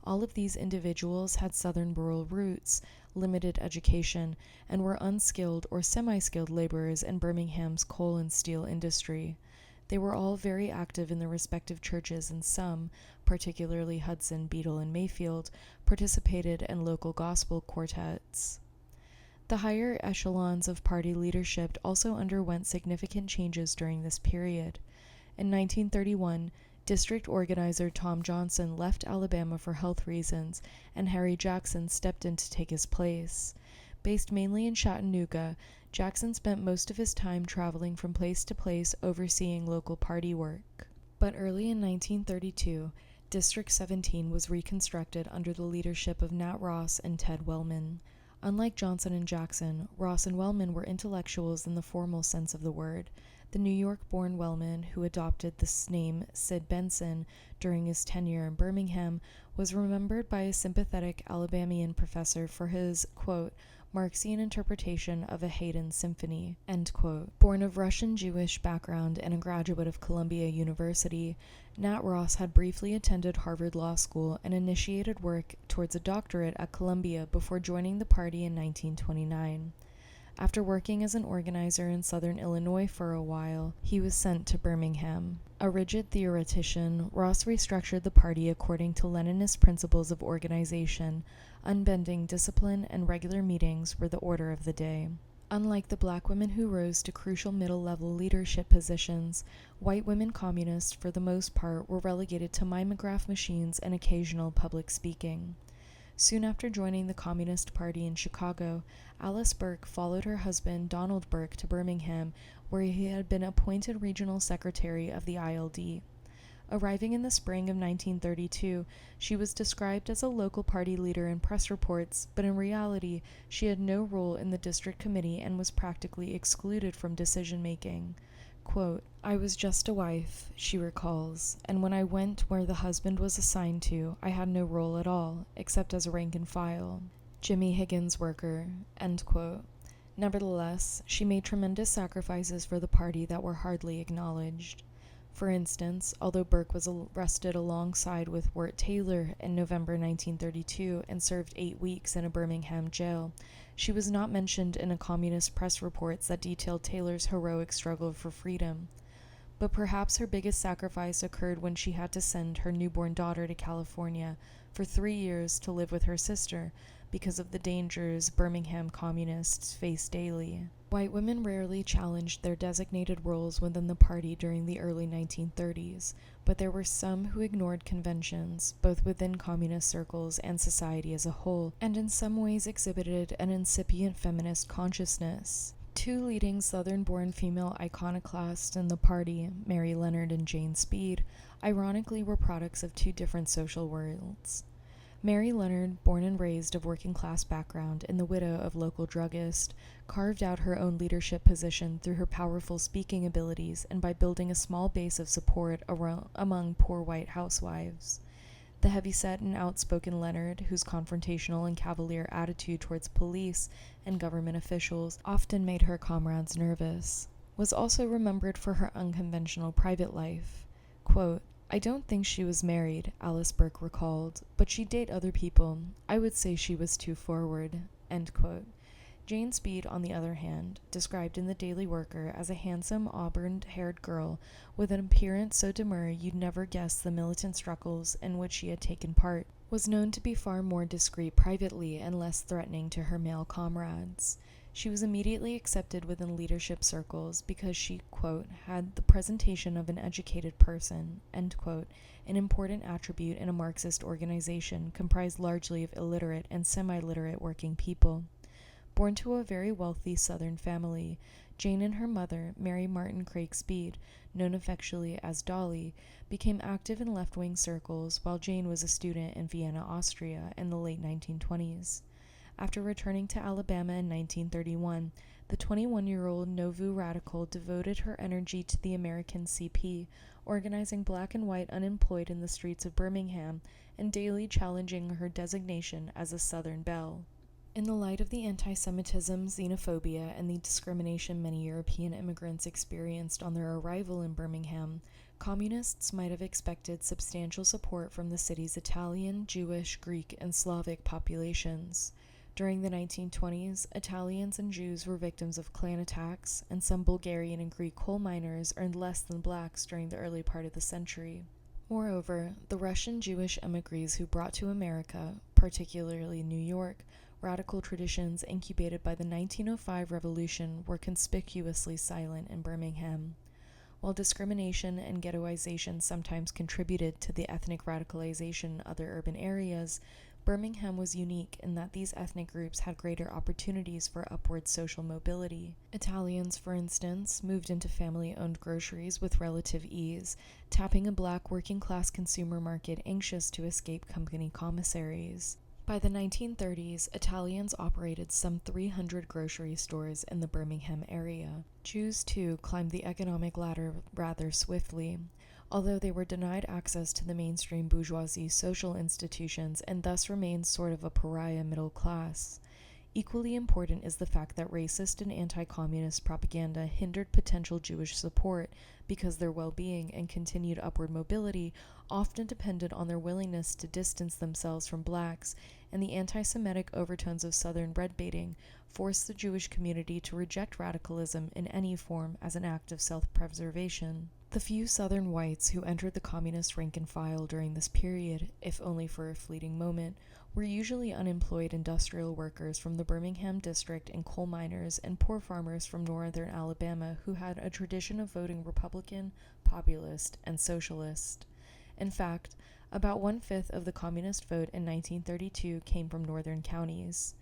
All of these individuals had Southern rural roots, limited education, and were unskilled or semi-skilled laborers in Birmingham's coal and steel industry. They were all very active in their respective churches, and some, particularly Hudson, Beadle, and Mayfield, participated in local gospel quartets. The higher echelons of party leadership also underwent significant changes during this period. In 1931, district organizer Tom Johnson left Alabama for health reasons, and Harry Jackson stepped in to take his place. Based mainly in Chattanooga, Jackson spent most of his time traveling from place to place overseeing local party work. But early in 1932, District 17 was reconstructed under the leadership of Nat Ross and Ted Wellman. Unlike Johnson and Jackson, Ross and Wellman were intellectuals in the formal sense of the word. The New York-born Wellman, who adopted the name Sid Benson during his tenure in Birmingham, was remembered by a sympathetic Alabamian professor for his, quote, Marxian interpretation of a Haydn symphony, end quote. Born of Russian-Jewish background and a graduate of Columbia University, Nat Ross had briefly attended Harvard Law School and initiated work towards a doctorate at Columbia before joining the party in 1929. After working as an organizer in southern Illinois for a while, he was sent to Birmingham. A rigid theoretician, Ross restructured the party according to Leninist principles of organization. Unbending discipline and regular meetings were the order of the day. Unlike the black women who rose to crucial middle-level leadership positions, white women communists, for the most part, were relegated to mimeograph machines and occasional public speaking. Soon after joining the Communist Party in Chicago, Alice Burke followed her husband, Donald Burke, to Birmingham, where he had been appointed regional secretary of the ILD. Arriving in the spring of 1932, she was described as a local party leader in press reports, but in reality, she had no role in the district committee and was practically excluded from decision-making. Quote, I was just a wife, she recalls, and when I went where the husband was assigned to, I had no role at all, except as a rank and file. Jimmy Higgins worker, end quote. Nevertheless, she made tremendous sacrifices for the party that were hardly acknowledged. For instance, although Burke was arrested alongside with Wirt Taylor in November 1932 and served 8 weeks in a Birmingham jail, she was not mentioned in a communist press reports that detailed Taylor's heroic struggle for freedom. But perhaps her biggest sacrifice occurred when she had to send her newborn daughter to California for 3 years to live with her sister because of the dangers Birmingham communists faced daily. White women rarely challenged their designated roles within the party during the early 1930s, but there were some who ignored conventions, both within communist circles and society as a whole, and in some ways exhibited an incipient feminist consciousness. Two leading Southern-born female iconoclasts in the party, Mary Leonard and Jane Speed, ironically were products of two different social worlds. Mary Leonard, born and raised of working-class background and the widow of local druggist, carved out her own leadership position through her powerful speaking abilities and by building a small base of support among poor white housewives. The heavyset and outspoken Leonard, whose confrontational and cavalier attitude towards police and government officials often made her comrades nervous, was also remembered for her unconventional private life. Quote, "I don't think she was married," Alice Burke recalled, "but she'd date other people. I would say she was too forward." End quote. Jane Speed, on the other hand, described in the Daily Worker as a handsome, auburn-haired girl with an appearance so demure you'd never guess the militant struggles in which she had taken part, was known to be far more discreet privately and less threatening to her male comrades. She was immediately accepted within leadership circles because she, quote, had the presentation of an educated person, end quote, an important attribute in a Marxist organization comprised largely of illiterate and semi-literate working people. Born to a very wealthy Southern family, Jane and her mother, Mary Martin Craig Speed, known affectionately as Dolly, became active in left-wing circles while Jane was a student in Vienna, Austria in the late 1920s. After returning to Alabama in 1931, the 21-year-old Nauvoo radical devoted her energy to the American CP, organizing black and white unemployed in the streets of Birmingham and daily challenging her designation as a Southern belle. In the light of the anti-Semitism, xenophobia, and the discrimination many European immigrants experienced on their arrival in Birmingham, communists might have expected substantial support from the city's Italian, Jewish, Greek, and Slavic populations. During the 1920s, Italians and Jews were victims of Klan attacks, and some Bulgarian and Greek coal miners earned less than blacks during the early part of the century. Moreover, the Russian Jewish emigres who brought to America, particularly New York, radical traditions incubated by the 1905 revolution were conspicuously silent in Birmingham. While discrimination and ghettoization sometimes contributed to the ethnic radicalization in other urban areas, Birmingham was unique in that these ethnic groups had greater opportunities for upward social mobility. Italians, for instance, moved into family-owned groceries with relative ease, tapping a black working-class consumer market anxious to escape company commissaries. By the 1930s, Italians operated some 300 grocery stores in the Birmingham area. Jews, too, climbed the economic ladder rather swiftly, although they were denied access to the mainstream bourgeoisie social institutions and thus remained sort of a pariah middle class. Equally important is the fact that racist and anti-communist propaganda hindered potential Jewish support because their well-being and continued upward mobility often depended on their willingness to distance themselves from blacks, and the anti-Semitic overtones of Southern bread-baiting forced the Jewish community to reject radicalism in any form as an act of self-preservation. The few Southern whites who entered the communist rank and file during this period, if only for a fleeting moment, were usually unemployed industrial workers from the Birmingham district and coal miners and poor farmers from northern Alabama who had a tradition of voting Republican, populist, and socialist. In fact, about 1/5 of the communist vote in 1932 came from northern counties.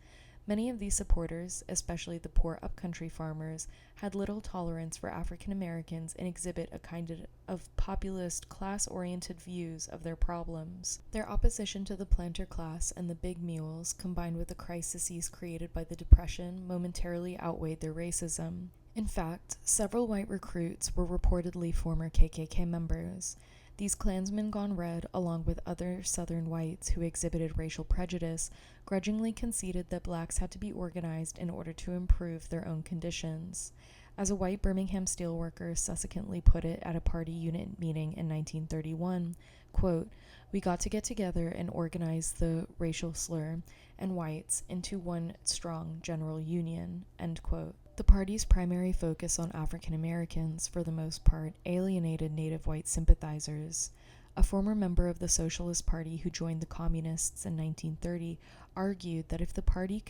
Many of these supporters, especially the poor upcountry farmers, had little tolerance for African Americans and exhibit a kind of populist, class-oriented views of their problems. Their opposition to the planter class and the big mules, combined with the crises created by the Depression, momentarily outweighed their racism. In fact, several white recruits were reportedly former KKK members. These Klansmen gone red, along with other Southern whites who exhibited racial prejudice, grudgingly conceded that blacks had to be organized in order to improve their own conditions. As a white Birmingham steelworker succinctly put it at a party unit meeting in 1931, quote, "We got to get together and organize the racial slur and whites into one strong general union," end quote. The party's primary focus on African Americans, for the most part, alienated native white sympathizers. A former member of the Socialist Party who joined the Communists in 1930 argued that if the party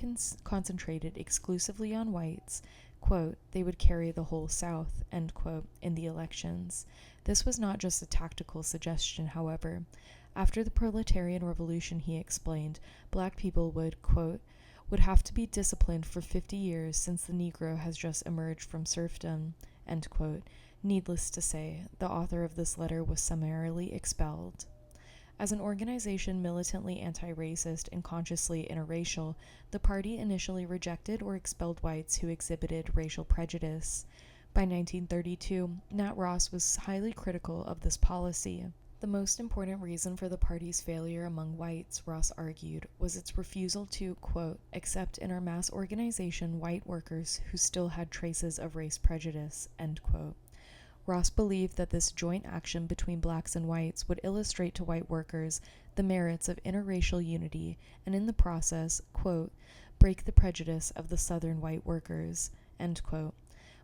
concentrated exclusively on whites, quote, "they would carry the whole South," end quote, in the elections. This was not just a tactical suggestion, however. After the proletarian revolution, he explained, black people would, quote, "would have to be disciplined for 50 years since the Negro has just emerged from serfdom," end quote. Needless to say, the author of this letter was summarily expelled. As an organization militantly anti-racist and consciously interracial, the party initially rejected or expelled whites who exhibited racial prejudice. By 1932, Nat Ross was highly critical of this policy. The most important reason for the party's failure among whites, Ross argued, was its refusal to, quote, "accept in our mass organization white workers who still had traces of race prejudice," end quote. Ross believed that this joint action between blacks and whites would illustrate to white workers the merits of interracial unity and in the process, quote, "break the prejudice of the Southern white workers," end quote.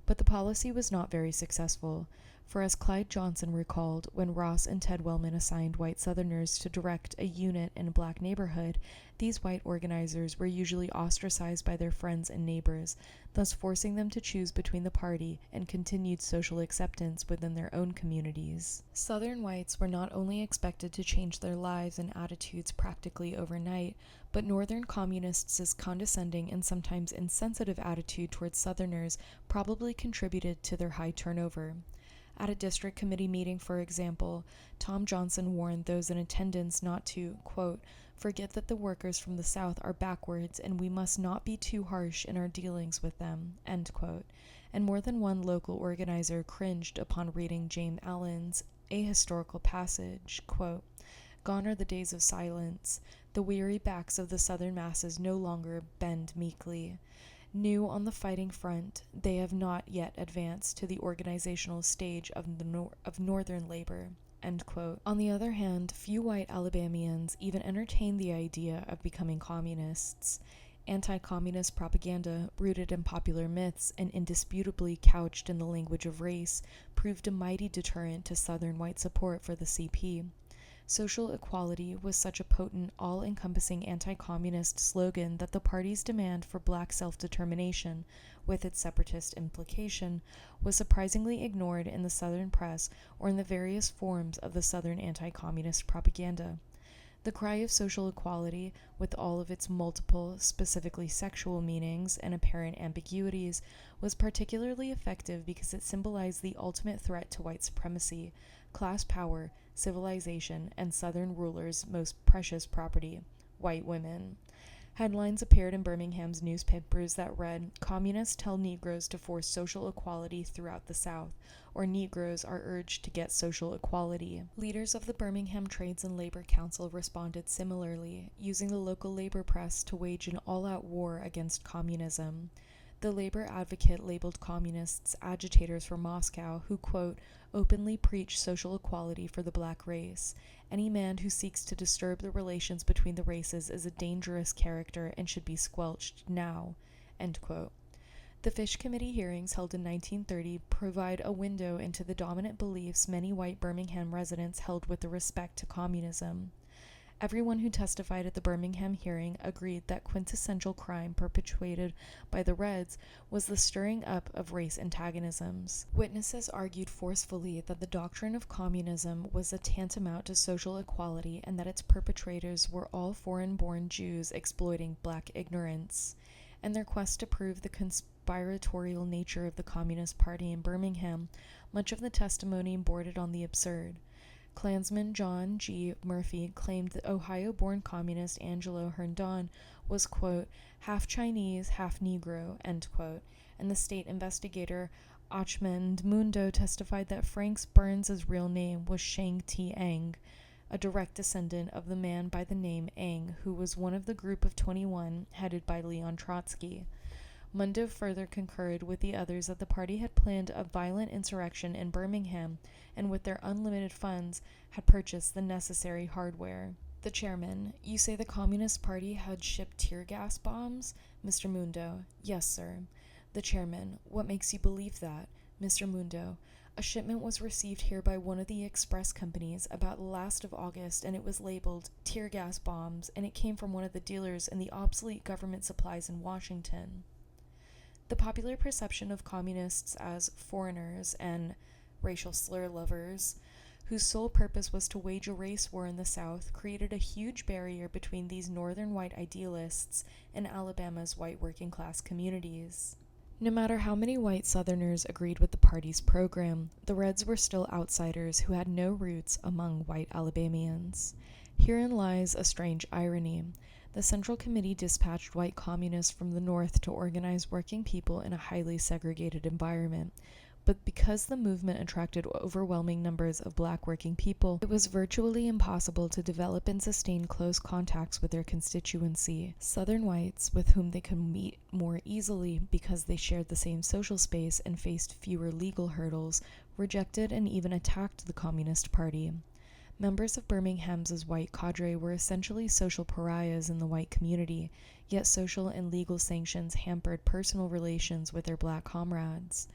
But the policy was not very successful, for as Clyde Johnson recalled, when Ross and Ted Wellman assigned white Southerners to direct a unit in a black neighborhood, these white organizers were usually ostracized by their friends and neighbors, thus forcing them to choose between the party and continued social acceptance within their own communities. Southern whites were not only expected to change their lives and attitudes practically overnight, but Northern communists' condescending and sometimes insensitive attitude towards Southerners probably contributed to their high turnover. At a district committee meeting, for example, Tom Johnson warned those in attendance not to, quote, "forget that the workers from the South are backwards and we must not be too harsh in our dealings with them," end quote. And more than one local organizer cringed upon reading James Allen's ahistorical passage, quote, "Gone are the days of silence. The weary backs of the Southern masses no longer bend meekly. New on the fighting front, they have not yet advanced to the organizational stage of Northern labor," end quote. On the other hand, few white Alabamians even entertained the idea of becoming communists. Anti-communist propaganda, rooted in popular myths and indisputably couched in the language of race, proved a mighty deterrent to Southern white support for the CP. Social equality was such a potent, all-encompassing anti-communist slogan that the party's demand for black self-determination, with its separatist implication, was surprisingly ignored in the Southern press or in the various forms of the Southern anti-communist propaganda. The cry of social equality, with all of its multiple, specifically sexual meanings and apparent ambiguities, was particularly effective because it symbolized the ultimate threat to white supremacy, class power, civilization, and Southern rulers' most precious property, white women. Headlines appeared in Birmingham's newspapers that read, "Communists tell Negroes to force social equality throughout the South," or "Negroes are urged to get social equality." Leaders of the Birmingham Trades and Labor Council responded similarly, using the local labor press to wage an all-out war against communism. The labor advocate labeled communists agitators from Moscow who, quote, "openly preach social equality for the black race. Any man who seeks to disturb the relations between the races is a dangerous character and should be squelched now," end quote. The Fish Committee hearings held in 1930 provide a window into the dominant beliefs many white Birmingham residents held with respect to communism. Everyone who testified at the Birmingham hearing agreed that quintessential crime perpetrated by the Reds was the stirring up of race antagonisms. Witnesses argued forcefully that the doctrine of communism was a tantamount to social equality and that its perpetrators were all foreign-born Jews exploiting black ignorance. In their quest to prove the conspiratorial nature of the Communist Party in Birmingham, much of the testimony bordered on the absurd. Klansman John G. Murphy claimed that Ohio-born communist Angelo Herndon was, quote, "half Chinese, half Negro," end quote, and the state investigator Ochman Mundo testified that Frank Burns' real name was Shang Ti Ang, a direct descendant of the man by the name Ang, who was one of the group of 21 headed by Leon Trotsky. Mundo further concurred with the others that the party had planned a violent insurrection in Birmingham and with their unlimited funds had purchased the necessary hardware. The chairman: You say the Communist Party had shipped tear gas bombs? Mr. Mundo: Yes, sir. The chairman: What makes you believe that? Mr. Mundo: A shipment was received here by one of the express companies about the last of August, and it was labeled tear gas bombs, and it came from one of the dealers in the obsolete government supplies in Washington. The popular perception of communists as foreigners and racial slur lovers, whose sole purpose was to wage a race war in the South, created a huge barrier between these northern white idealists and Alabama's white working class communities. No matter how many white Southerners agreed with the party's program, the Reds were still outsiders who had no roots among white Alabamians. Herein lies a strange irony. The Central Committee dispatched white communists from the North to organize working people in a highly segregated environment. But because the movement attracted overwhelming numbers of black working people, it was virtually impossible to develop and sustain close contacts with their constituency. Southern whites, with whom they could meet more easily because they shared the same social space and faced fewer legal hurdles, rejected and even attacked the Communist Party. Members of Birmingham's white cadre were essentially social pariahs in the white community, yet social and legal sanctions hampered personal relations with their black comrades.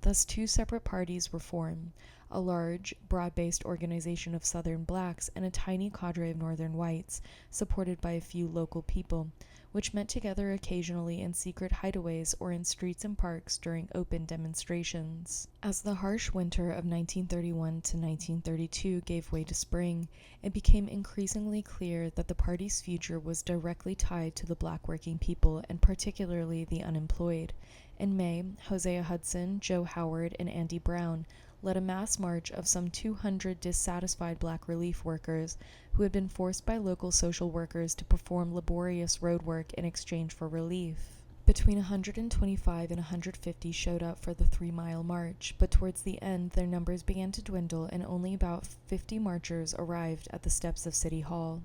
Thus, two separate parties were formed, a large, broad-based organization of Southern blacks and a tiny cadre of Northern whites, supported by a few local people, which met together occasionally in secret hideaways or in streets and parks during open demonstrations. As the harsh winter of 1931 to 1932 gave way to spring, it became increasingly clear that the party's future was directly tied to the black working people and particularly the unemployed. In May, Hosea Hudson, Joe Howard, and Andy Brown led a mass march of some 200 dissatisfied black relief workers who had been forced by local social workers to perform laborious road work in exchange for relief. Between 125 and 150 showed up for the 3-mile march, but towards the end their numbers began to dwindle and only about 50 marchers arrived at the steps of City Hall.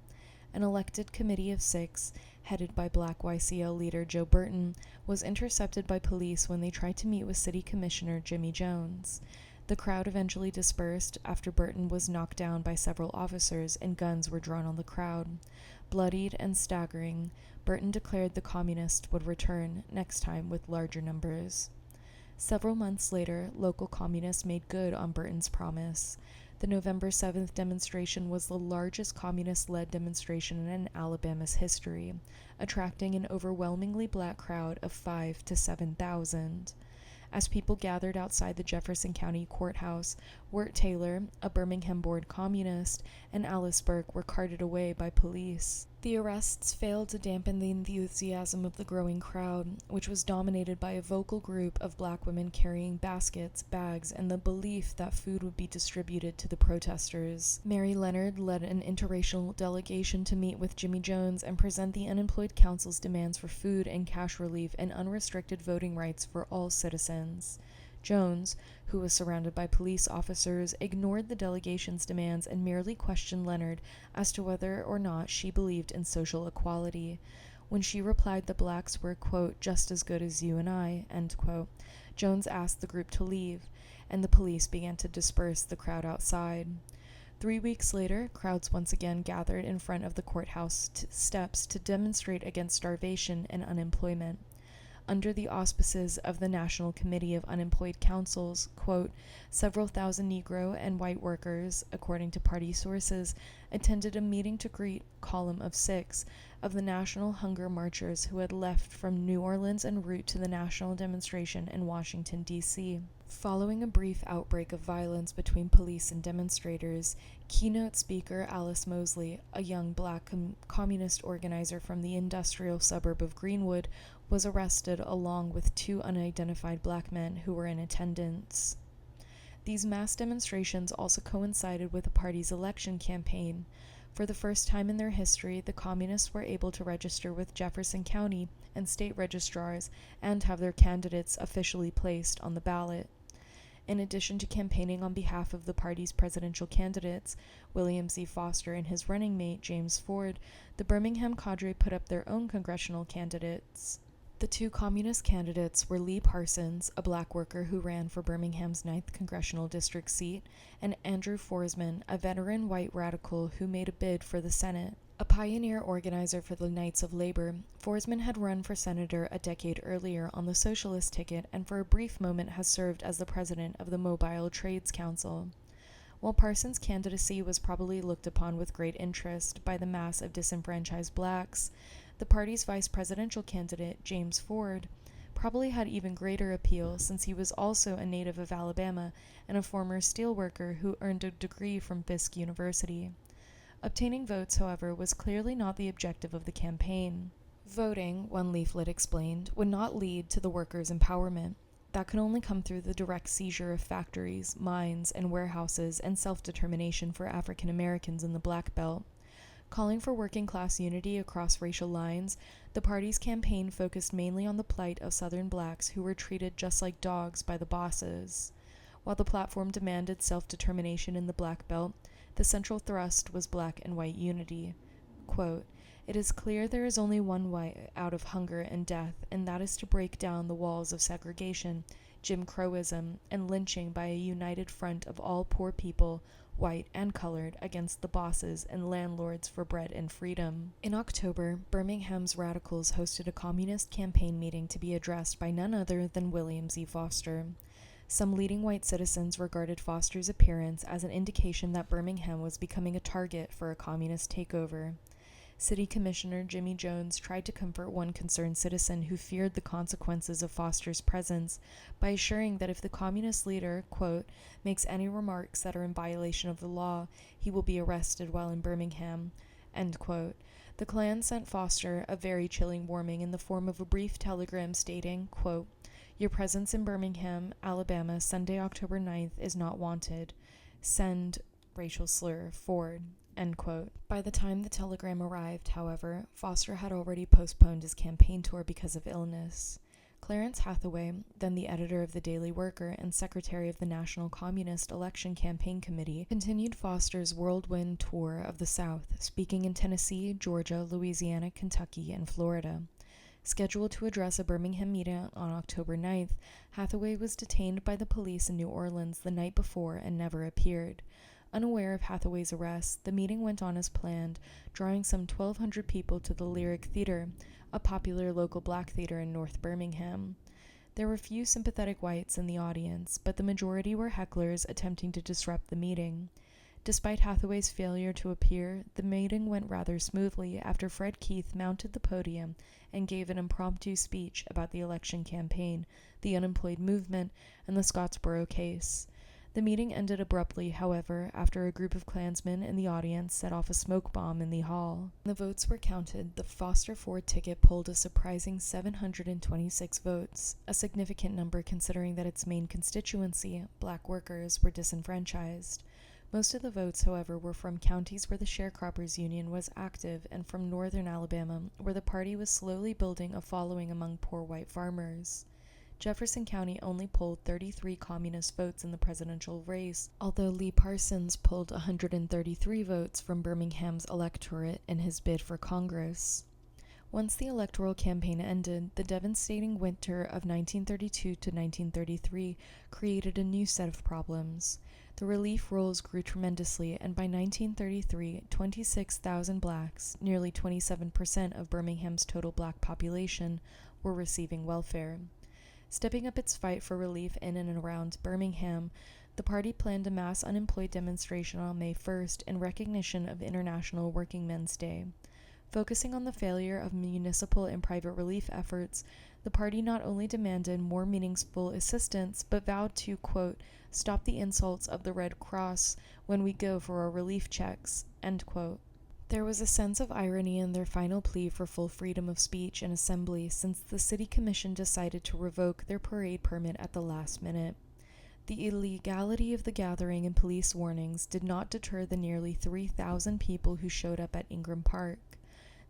An elected committee of 6, headed by black YCL leader Joe Burton, was intercepted by police when they tried to meet with City Commissioner Jimmy Jones. The crowd eventually dispersed after Burton was knocked down by several officers and guns were drawn on the crowd. Bloodied and staggering, Burton declared the communists would return, next time with larger numbers. Several months later, local communists made good on Burton's promise. The November 7th demonstration was the largest communist-led demonstration in Alabama's history, attracting an overwhelmingly black crowd of 5,000 to 7,000. As people gathered outside the Jefferson County Courthouse, Wirt Taylor, a Birmingham-born communist, and Alice Burke were carted away by police. The arrests failed to dampen the enthusiasm of the growing crowd, which was dominated by a vocal group of black women carrying baskets, bags, and the belief that food would be distributed to the protesters. Mary Leonard led an interracial delegation to meet with Jimmy Jones and present the Unemployed Council's demands for food and cash relief and unrestricted voting rights for all citizens. Jones, who was surrounded by police officers, ignored the delegation's demands and merely questioned Leonard as to whether or not she believed in social equality. When she replied the blacks were, quote, just as good as you and I, end quote, Jones asked the group to leave, and the police began to disperse the crowd outside. 3 weeks later, crowds once again gathered in front of the courthouse steps to demonstrate against starvation and unemployment. Under the auspices of the National Committee of Unemployed Councils, quote, several thousand Negro and white workers, according to party sources, attended a meeting to greet column of 6 of the National Hunger Marchers who had left from New Orleans en route to the national demonstration in Washington, D.C. Following a brief outbreak of violence between police and demonstrators, keynote speaker Alice Mosley, a young black communist organizer from the industrial suburb of Greenwood, was arrested along with 2 unidentified black men who were in attendance. These mass demonstrations also coincided with the party's election campaign. For the first time in their history, the communists were able to register with Jefferson County and state registrars and have their candidates officially placed on the ballot. In addition to campaigning on behalf of the party's presidential candidates, William Z. Foster and his running mate, James Ford, the Birmingham cadre put up their own congressional candidates. The two communist candidates were Lee Parsons, a black worker who ran for Birmingham's 9th Congressional District seat, and Andrew Forsman, a veteran white radical who made a bid for the Senate. A pioneer organizer for the Knights of Labor, Forsman had run for senator a decade earlier on the socialist ticket and for a brief moment has served as the president of the Mobile Trades Council. While Parsons' candidacy was probably looked upon with great interest by the mass of disenfranchised blacks, the party's vice presidential candidate, James Ford, probably had even greater appeal since he was also a native of Alabama and a former steelworker who earned a degree from Fisk University. Obtaining votes, however, was clearly not the objective of the campaign. Voting, one leaflet explained, would not lead to the workers' empowerment. That could only come through the direct seizure of factories, mines, and warehouses and self-determination for African Americans in the Black Belt. Calling for working-class unity across racial lines, the party's campaign focused mainly on the plight of Southern blacks who were treated just like dogs by the bosses. While the platform demanded self-determination in the Black Belt, the central thrust was black and white unity. Quote, "It is clear there is only one way out of hunger and death, and that is to break down the walls of segregation, Jim Crowism, and lynching by a united front of all poor people, white and colored, against the bosses and landlords for bread and freedom." In October, Birmingham's radicals hosted a communist campaign meeting to be addressed by none other than William Z. Foster. Some leading white citizens regarded Foster's appearance as an indication that Birmingham was becoming a target for a communist takeover. City Commissioner Jimmy Jones tried to comfort one concerned citizen who feared the consequences of Foster's presence by assuring that if the communist leader, quote, "makes any remarks that are in violation of the law, he will be arrested while in Birmingham," end quote. The Klan sent Foster a very chilling warning in the form of a brief telegram stating, quote, "Your presence in Birmingham, Alabama, Sunday, October 9th is not wanted. Send, racial slur, Ford," end quote. By the time the telegram arrived, however, Foster had already postponed his campaign tour because of illness. Clarence Hathaway, then the editor of the Daily Worker and secretary of the National Communist Election Campaign Committee, continued Foster's whirlwind tour of the South, speaking in Tennessee, Georgia, Louisiana, Kentucky, and Florida. Scheduled to address a Birmingham meeting on October 9th, Hathaway was detained by the police in New Orleans the night before and never appeared. Unaware of Hathaway's arrest, the meeting went on as planned, drawing some 1,200 people to the Lyric Theater, a popular local black theater in North Birmingham. There were few sympathetic whites in the audience, but the majority were hecklers attempting to disrupt the meeting. Despite Hathaway's failure to appear, the meeting went rather smoothly after Fred Keith mounted the podium and gave an impromptu speech about the election campaign, the unemployed movement, and the Scottsboro case. The meeting ended abruptly, however, after a group of Klansmen in the audience set off a smoke bomb in the hall. When the votes were counted, the Foster-Ford ticket polled a surprising 726 votes, a significant number considering that its main constituency, black workers, were disenfranchised. Most of the votes, however, were from counties where the Sharecroppers Union was active and from northern Alabama, where the party was slowly building a following among poor white farmers. Jefferson County only polled 33 communist votes in the presidential race, although Lee Parsons pulled 133 votes from Birmingham's electorate in his bid for Congress. Once the electoral campaign ended, the devastating winter of 1932 to 1933 created a new set of problems. The relief rolls grew tremendously, and by 1933, 26,000 blacks, nearly 27% of Birmingham's total black population, were receiving welfare. Stepping up its fight for relief in and around Birmingham, the party planned a mass unemployed demonstration on May 1st in recognition of International Working Men's Day. Focusing on the failure of municipal and private relief efforts, the party not only demanded more meaningful assistance, but vowed to, quote, "stop the insults of the Red Cross when we go for our relief checks," end quote. There was a sense of irony in their final plea for full freedom of speech and assembly, since the city commission decided to revoke their parade permit at the last minute. The illegality of the gathering and police warnings did not deter the nearly 3,000 people who showed up at Ingram Park.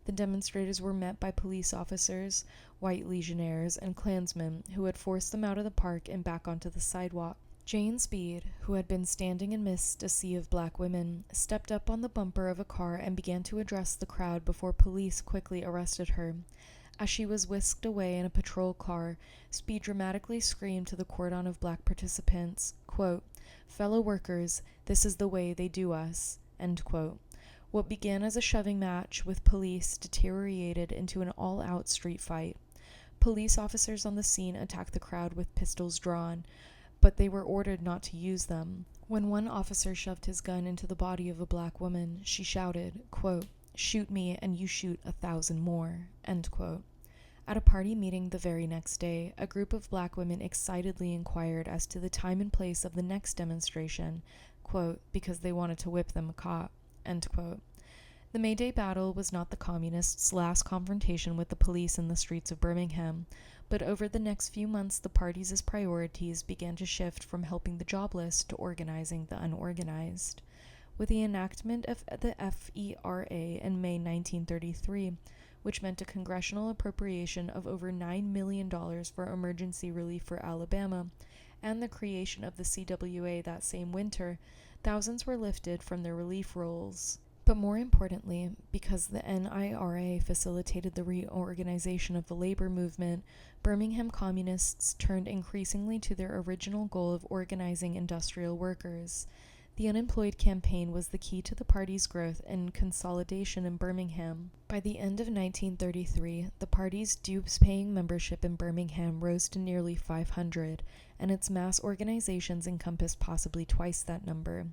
The demonstrators were met by police officers, white legionnaires, and Klansmen who had forced them out of the park and back onto the sidewalk. Jane Speed, who had been standing amidst a sea of black women, stepped up on the bumper of a car and began to address the crowd before police quickly arrested her. As she was whisked away in a patrol car, Speed dramatically screamed to the cordon of black participants, quote, "Fellow workers, this is the way they do us," end quote. What began as a shoving match with police deteriorated into an all-out street fight. Police officers on the scene attacked the crowd with pistols drawn, but they were ordered not to use them. When one officer shoved his gun into the body of a black woman, she shouted, quote, "Shoot me and you shoot 1,000 more," end quote. At a party meeting the very next day, a group of black women excitedly inquired as to the time and place of the next demonstration, quote, because they wanted to whip them a cop, end quote. The May Day battle was not the communists' last confrontation with the police in the streets of Birmingham, but over the next few months the party's priorities began to shift from helping the jobless to organizing the unorganized. With the enactment of the FERA in May 1933, which meant a congressional appropriation of over $9 million for emergency relief for Alabama, and the creation of the CWA that same winter, thousands were lifted from their relief rolls. But more importantly, because the NIRA facilitated the reorganization of the labor movement, Birmingham communists turned increasingly to their original goal of organizing industrial workers. The unemployed campaign was the key to the party's growth and consolidation in Birmingham. By the end of 1933, the party's dues-paying membership in Birmingham rose to nearly 500, and its mass organizations encompassed possibly twice that number.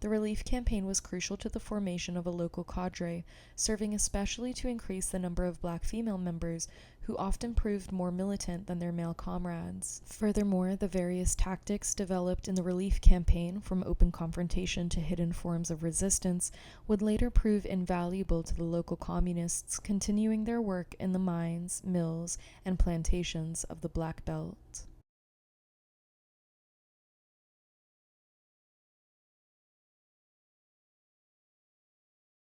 The relief campaign was crucial to the formation of a local cadre, serving especially to increase the number of black female members, who often proved more militant than their male comrades. Furthermore, the various tactics developed in the relief campaign, from open confrontation to hidden forms of resistance, would later prove invaluable to the local communists, continuing their work in the mines, mills, and plantations of the Black Belt.